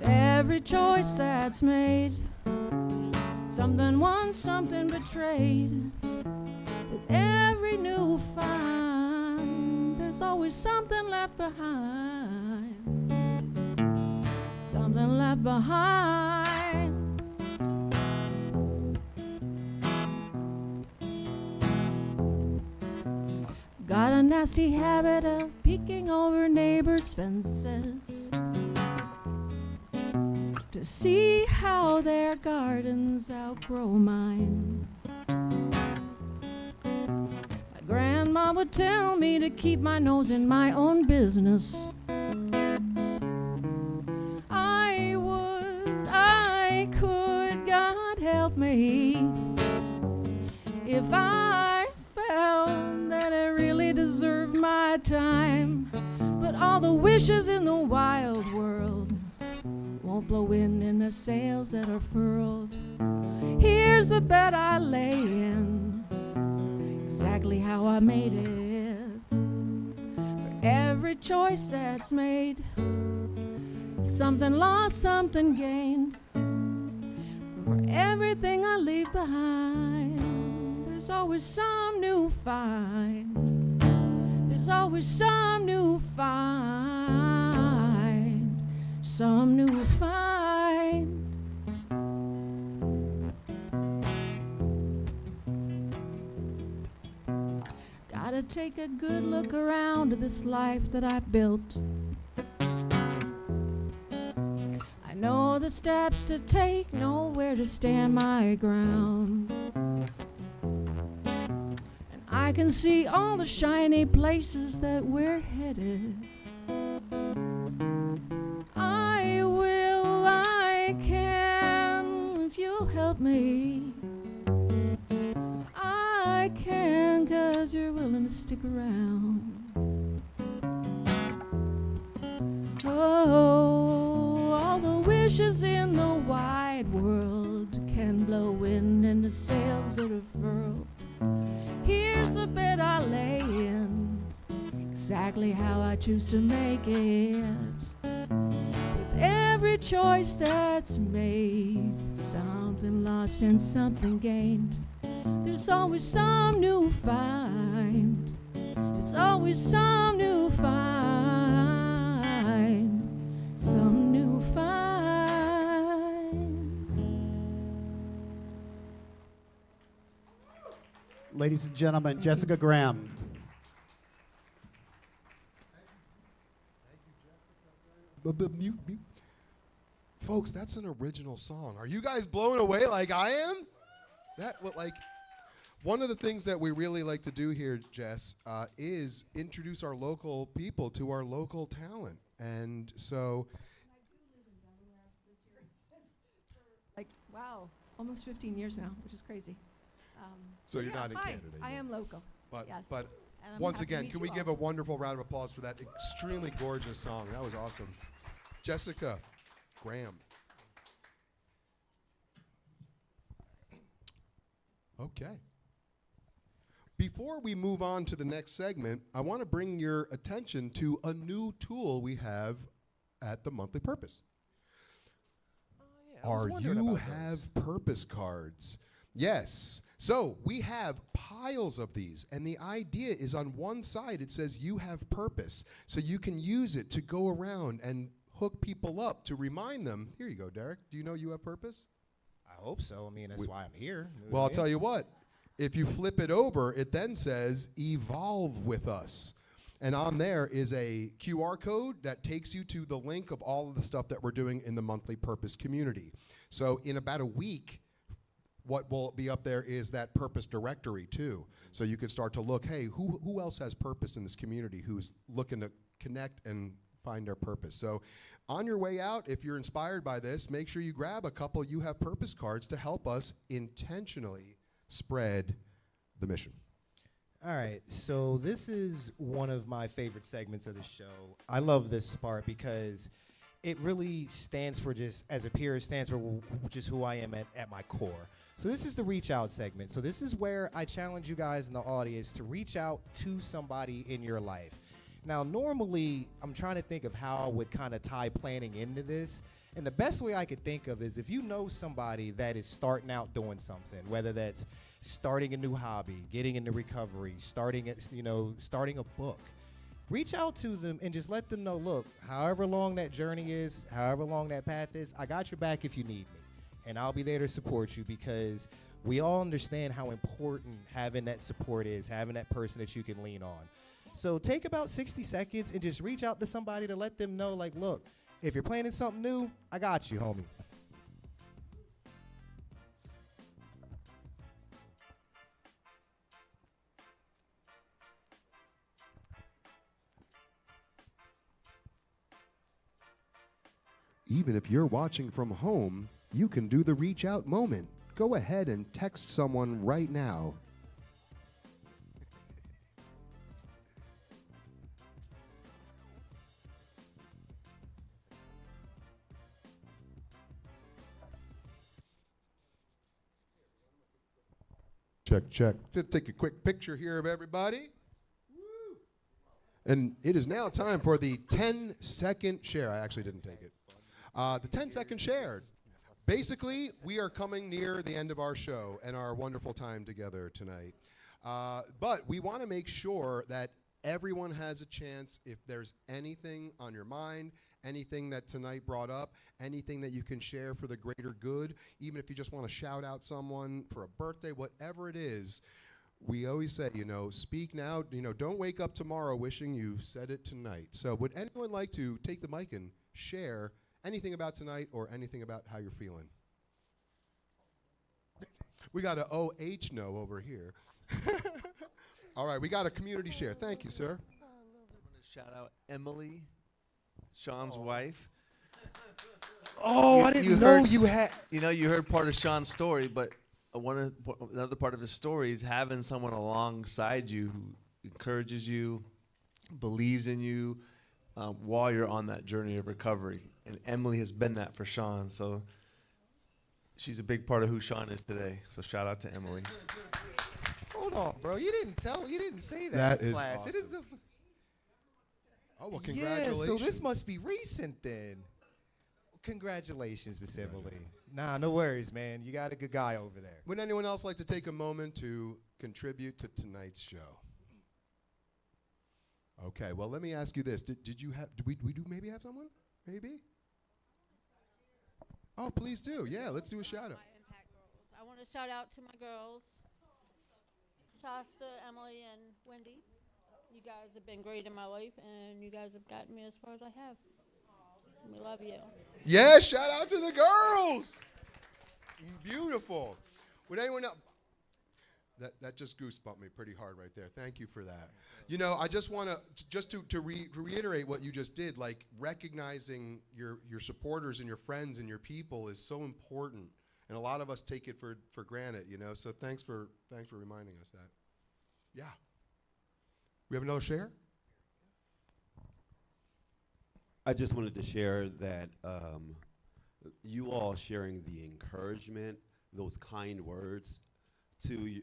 Every choice that's made, something won, something betrayed. With every new find, there's always something left behind. Something left behind. Got a nasty habit of peeking over neighbors' fences to see how their gardens outgrow mine. My grandma would tell me to keep my nose in my own business. I would, I could, God help me, if I felt that I really deserved my time. But all the wishes in the wild world won't blow wind in the sails that are furled. Here's a bed I lay in, exactly how I made it. For every choice that's made, something lost, something gained. For everything I leave behind, there's always some new find. There's always some new find. Some new find. Gotta take a good look around at this life that I built. I know the steps to take, know where to stand my ground. And I can see all the shiny places that we're headed. I will, I can, if you'll help me. I can, 'cause you're willing to stick around. Oh, all the wishes in the wide world can blow wind in the sails that are furled. Here's the bed I lay in, exactly how I choose to make it. With every choice that's made, something lost and something gained. There's always some new find. There's always some new find. Some new find. Ladies and gentlemen, Jessica Graham. Folks, that's an original song. Are you guys blown away like I am? One of the things that we really like to do here, Jess, is introduce our local people to our local talent. And so, Like, wow, almost 15 years now, which is crazy. so you're yeah, not in hi, Canada I anymore. am local. But yes. but And I'm once happy to again, meet can you we give all. a wonderful round of applause for that extremely gorgeous song? That was awesome. Jessica Graham. Okay. Before we move on to the next segment, I want to bring your attention to a new tool we have at the Monthly Purpose. I was Are wondering you about have purpose cards? Yes. So we have piles of these, and the idea is on one side it says you have purpose, so you can use it to go around and hook people up to remind them. Here you go, Derek. Do you know you have purpose? I hope so. I mean, that's why I'm here. Well, I'll tell you what. If you flip it over, it then says evolve with us. And on there is a QR code that takes you to the link of all of the stuff that we're doing in the Monthly Purpose community. So in about a week, what will be up there is that purpose directory too. So you can start to look, hey, who else has purpose in this community who's looking to connect and find their purpose. So on your way out, if you're inspired by this, make sure you grab a couple You Have Purpose cards to help us intentionally spread the mission. All right, so this is one of my favorite segments of the show. I love this part because it really stands for just, as a peer, it stands for just who I am at my core. So this is the reach out segment. So this is where I challenge you guys in the audience to reach out to somebody in your life. Now, normally, I'm trying to think of how I would kind of tie planning into this. And the best way I could think of is if you know somebody that is starting out doing something, whether that's starting a new hobby, getting into recovery, starting a book, reach out to them and just let them know, look, however long that journey is, however long that path is, I got your back if you need me. And I'll be there to support you because we all understand how important having that support is, having that person that you can lean on. So take about 60 seconds and just reach out to somebody to let them know, like, look, if you're planning something new, I got you, homie. Even if you're watching from home, you can do the reach out moment. Go ahead and text someone right now. Check. Just take a quick picture here of everybody. Woo. And it is now time for the 10-second share. I actually didn't take it. The 10-second share. Basically, we are coming near the end of our show and our wonderful time together tonight. But we want to make sure that everyone has a chance. If there's anything on your mind, anything that tonight brought up, anything that you can share for the greater good, even if you just want to shout out someone for a birthday, whatever it is, we always say, speak now, don't wake up tomorrow wishing you said it tonight. So would anyone like to take the mic and share anything about tonight or anything about how you're feeling? We got a OH no over here. All right, we got a community share. Thank you, sir. I want to shout out Emily, Sean's wife. Oh, I didn't know you had. You heard part of Sean's story, but another part of his story is having someone alongside you who encourages you, believes in you while you're on that journey of recovery. And Emily has been that for Sean, so she's a big part of who Sean is today. So shout out to Emily. Hold on, bro. You didn't say that. That in is class. awesome. It is Oh, well, congratulations. Yeah, so this must be recent then. Congratulations, Miss Emily. Nah, no worries, man. You got a good guy over there. Would anyone else like to take a moment to contribute to tonight's show? Okay, well, let me ask you this. Did we maybe have someone? Maybe? Oh, please do. Yeah, let's do a shout out. I want to shout out to my girls, Shasta, Emily, and Wendy. You guys have been great in my life, and you guys have gotten me as far as I have. We love you. Yeah, shout out to the girls. Beautiful. Would anyone else? That just goosebumped me pretty hard right there. Thank you for that. I just want to reiterate what you just did. Like recognizing your supporters and your friends and your people is so important, and a lot of us take it for granted. So thanks for reminding us that. Yeah. We have another share? I just wanted to share that you all sharing the encouragement, those kind words to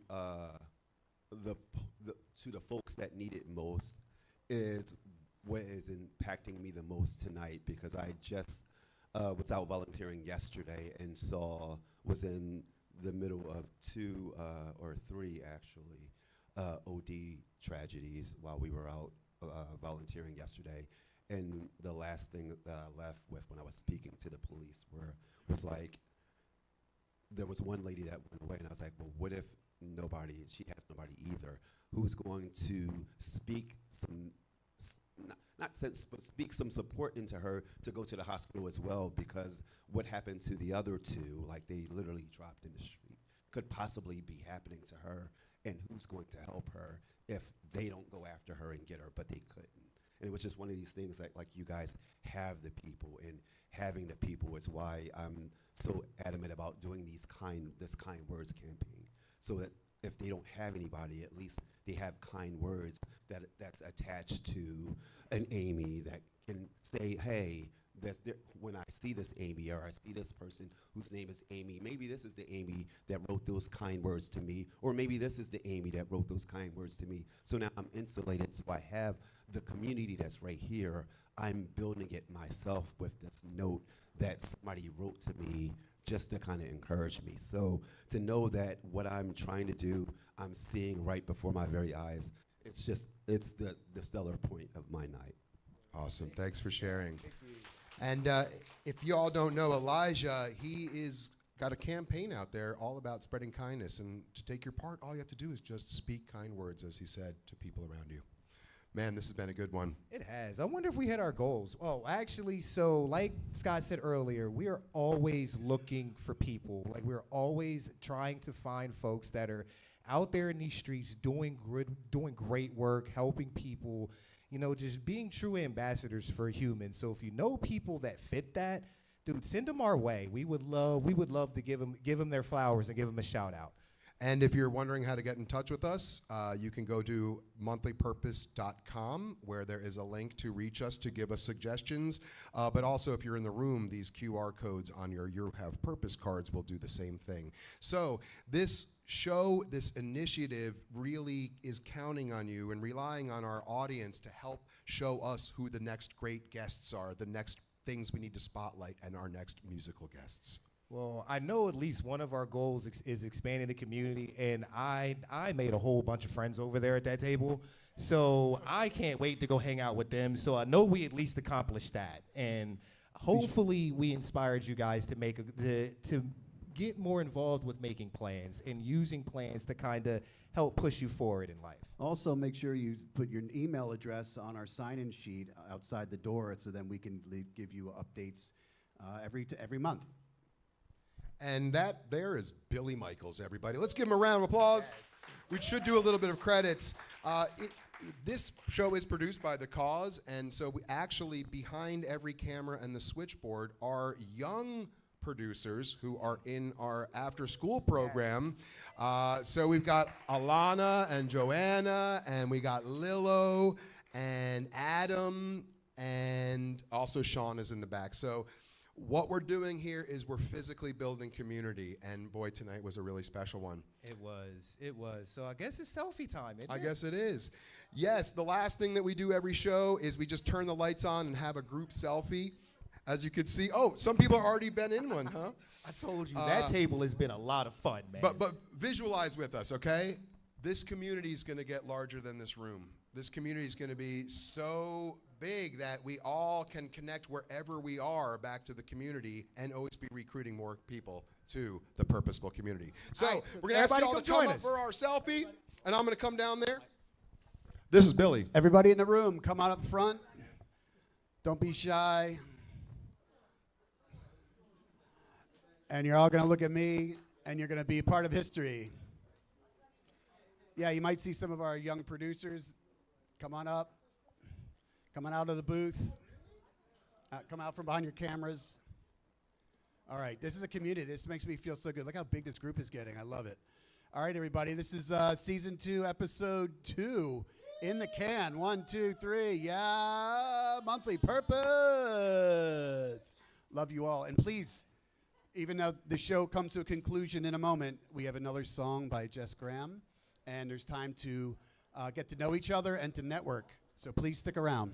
the folks that need it most is what is impacting me the most tonight, because I just was out volunteering yesterday and was in the middle of 2 or 3 actually OD tragedies while we were out volunteering yesterday. And the last thing that I left with when I was speaking to the police was like, there was one lady that went away, and I was like, well, what if she has nobody either, who's going to speak some, not sense, but speak some support into her to go to the hospital as well, because what happened to the other 2, like they literally dropped in the street, could possibly be happening to her, and who's going to help her if they don't go after her and get her, but they couldn't. And it was just one of these things that, like, you guys have the people, and having the people is why I'm so adamant about doing this kind words campaign, so that if they don't have anybody, at least they have kind words that's attached to an Amy that can say, hey, when I see this Amy, or I see this person whose name is Amy, maybe this is the Amy that wrote those kind words to me, or maybe this is the Amy that wrote those kind words to me. So now I'm insulated, so I have the community that's right here. I'm building it myself with this note that somebody wrote to me just to kind of encourage me. So to know that what I'm trying to do, I'm seeing right before my very eyes, it's the stellar point of my night. Awesome. Thanks for sharing. And if you all don't know Elijah, he is got a campaign out there all about spreading kindness. And to take your part, all you have to do is just speak kind words, as he said, to people around you. Man, this has been a good one. It has. I wonder if we hit our goals. Oh, actually, so like Scott said earlier, we are always looking for people. Like, we're always trying to find folks that are out there in these streets doing great work, helping people, you know, just being true ambassadors for humans. So if you know people that fit that, dude, send them our way. We would love to give them their flowers and give them a shout out. And if you're wondering how to get in touch with us, you can go to monthlypurpose.com, where there is a link to reach us to give us suggestions. But also, if you're in the room, these QR codes on your You Have Purpose cards will do the same thing. So this show, this initiative really is counting on you and relying on our audience to help show us who the next great guests are, the next things we need to spotlight, and our next musical guests. Well, I know at least one of our goals is expanding the community, and I made a whole bunch of friends over there at that table, so I can't wait to go hang out with them. So I know we at least accomplished that, and hopefully we inspired you guys to to get more involved with making plans and using plans to kind of help push you forward in life. Also, make sure you put your email address on our sign-in sheet outside the door, so then we can give you updates every month. And that there is Billy Michaels, everybody. Let's give him a round of applause. Yes. We should do a little bit of credits. This show is produced by The Cause, and so we actually, behind every camera and the switchboard, are young producers who are in our after-school program. So we've got Alana and Joanna, and we got Lilo and Adam, and also Sean is in the back. So what we're doing here is we're physically building community, and boy, tonight was a really special one. It was. So I guess it's selfie time, isn't it? I guess it is. Yes, the last thing that we do every show is we just turn the lights on and have a group selfie. As you can see, some people have already been in one, huh? I told you, that table has been a lot of fun, man. But visualize with us, okay? This community is going to get larger than this room. This community is going to be so big that we all can connect wherever we are back to the community and always be recruiting more people to the purposeful community. So we're going to ask you all to come up for our selfie, and I'm going to come down there. This is Billy. Everybody in the room, come on up front. Don't be shy. And you're all going to look at me, and you're going to be part of history. Yeah, you might see some of our young producers. Come on up. Come on out of the booth. Come out from behind your cameras. All right, this is a community. This makes me feel so good. Look how big this group is getting. I love it. All right, everybody, this is Season 2, Episode 2. In the can. 1, 2, 3. Yeah, Monthly Purpose. Love you all. And please, Even though the show comes to a conclusion in a moment, we have another song by Jess Graham, and there's time to get to know each other and to network. So please stick around.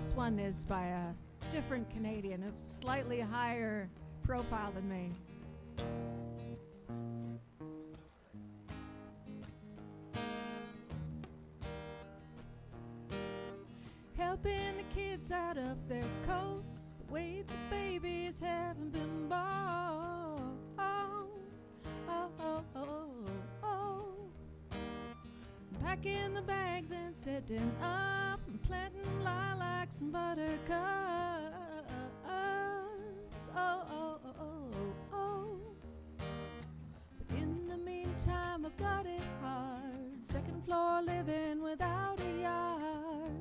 This one is by a different Canadian of slightly higher profile than me. Helping the kids out of their coats, but wait, the babies haven't been born. Oh, oh, oh, oh. Packing the bags and setting up and planting lilacs and buttercups. Oh, oh, oh, oh, oh. But in the meantime, I've got it hard. Second floor living without a yard.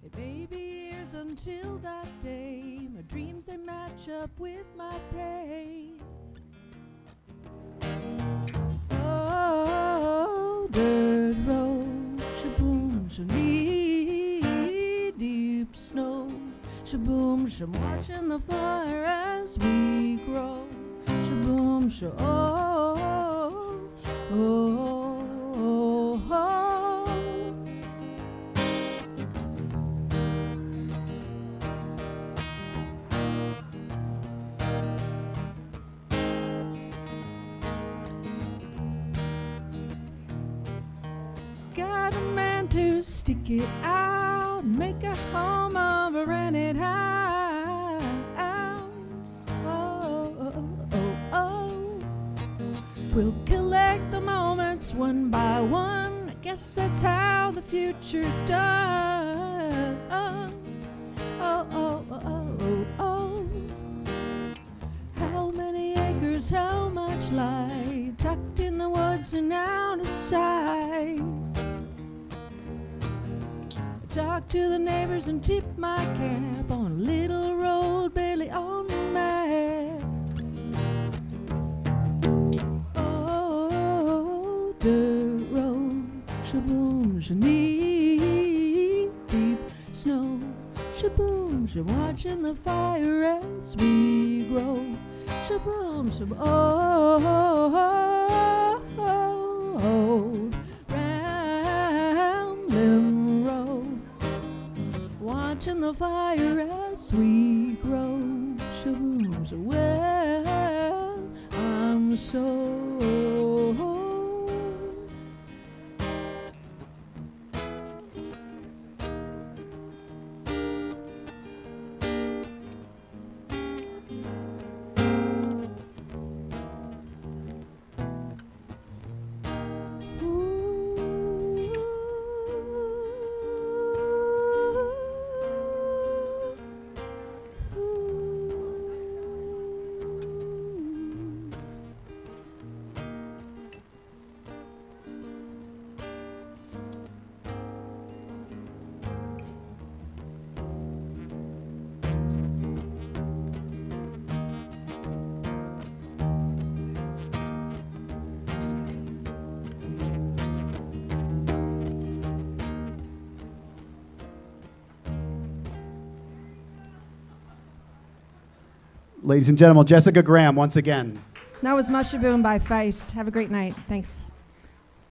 It may be years until that day. My dreams, they match up with my pay. Oh, dirt road, shaboom, knee deep snow, shaboom, sham, watching the fire as we grow, shaboom, sha, oh, oh, oh, oh. Got a man to stick it out and make a home of a rented house. Oh, oh, oh, oh. We'll collect the moments one by one. I guess that's how the future's done. Oh, oh, oh, oh, oh, oh. How many acres, how much light, tucked in the woods and out of sight. Talk to the neighbors and tip my cap on a little road barely on the map. Oh, dirt road, shaboom, knee deep snow, shaboom, sha, watching the fire as we grow, shaboom, shab, oh, oh, oh, oh, rambling road, watching the fire as we grow, shaboom, so well, I'm so. Ladies and gentlemen, Jessica Graham once again. That was Mushaboom by Feist. Have a great night. Thanks.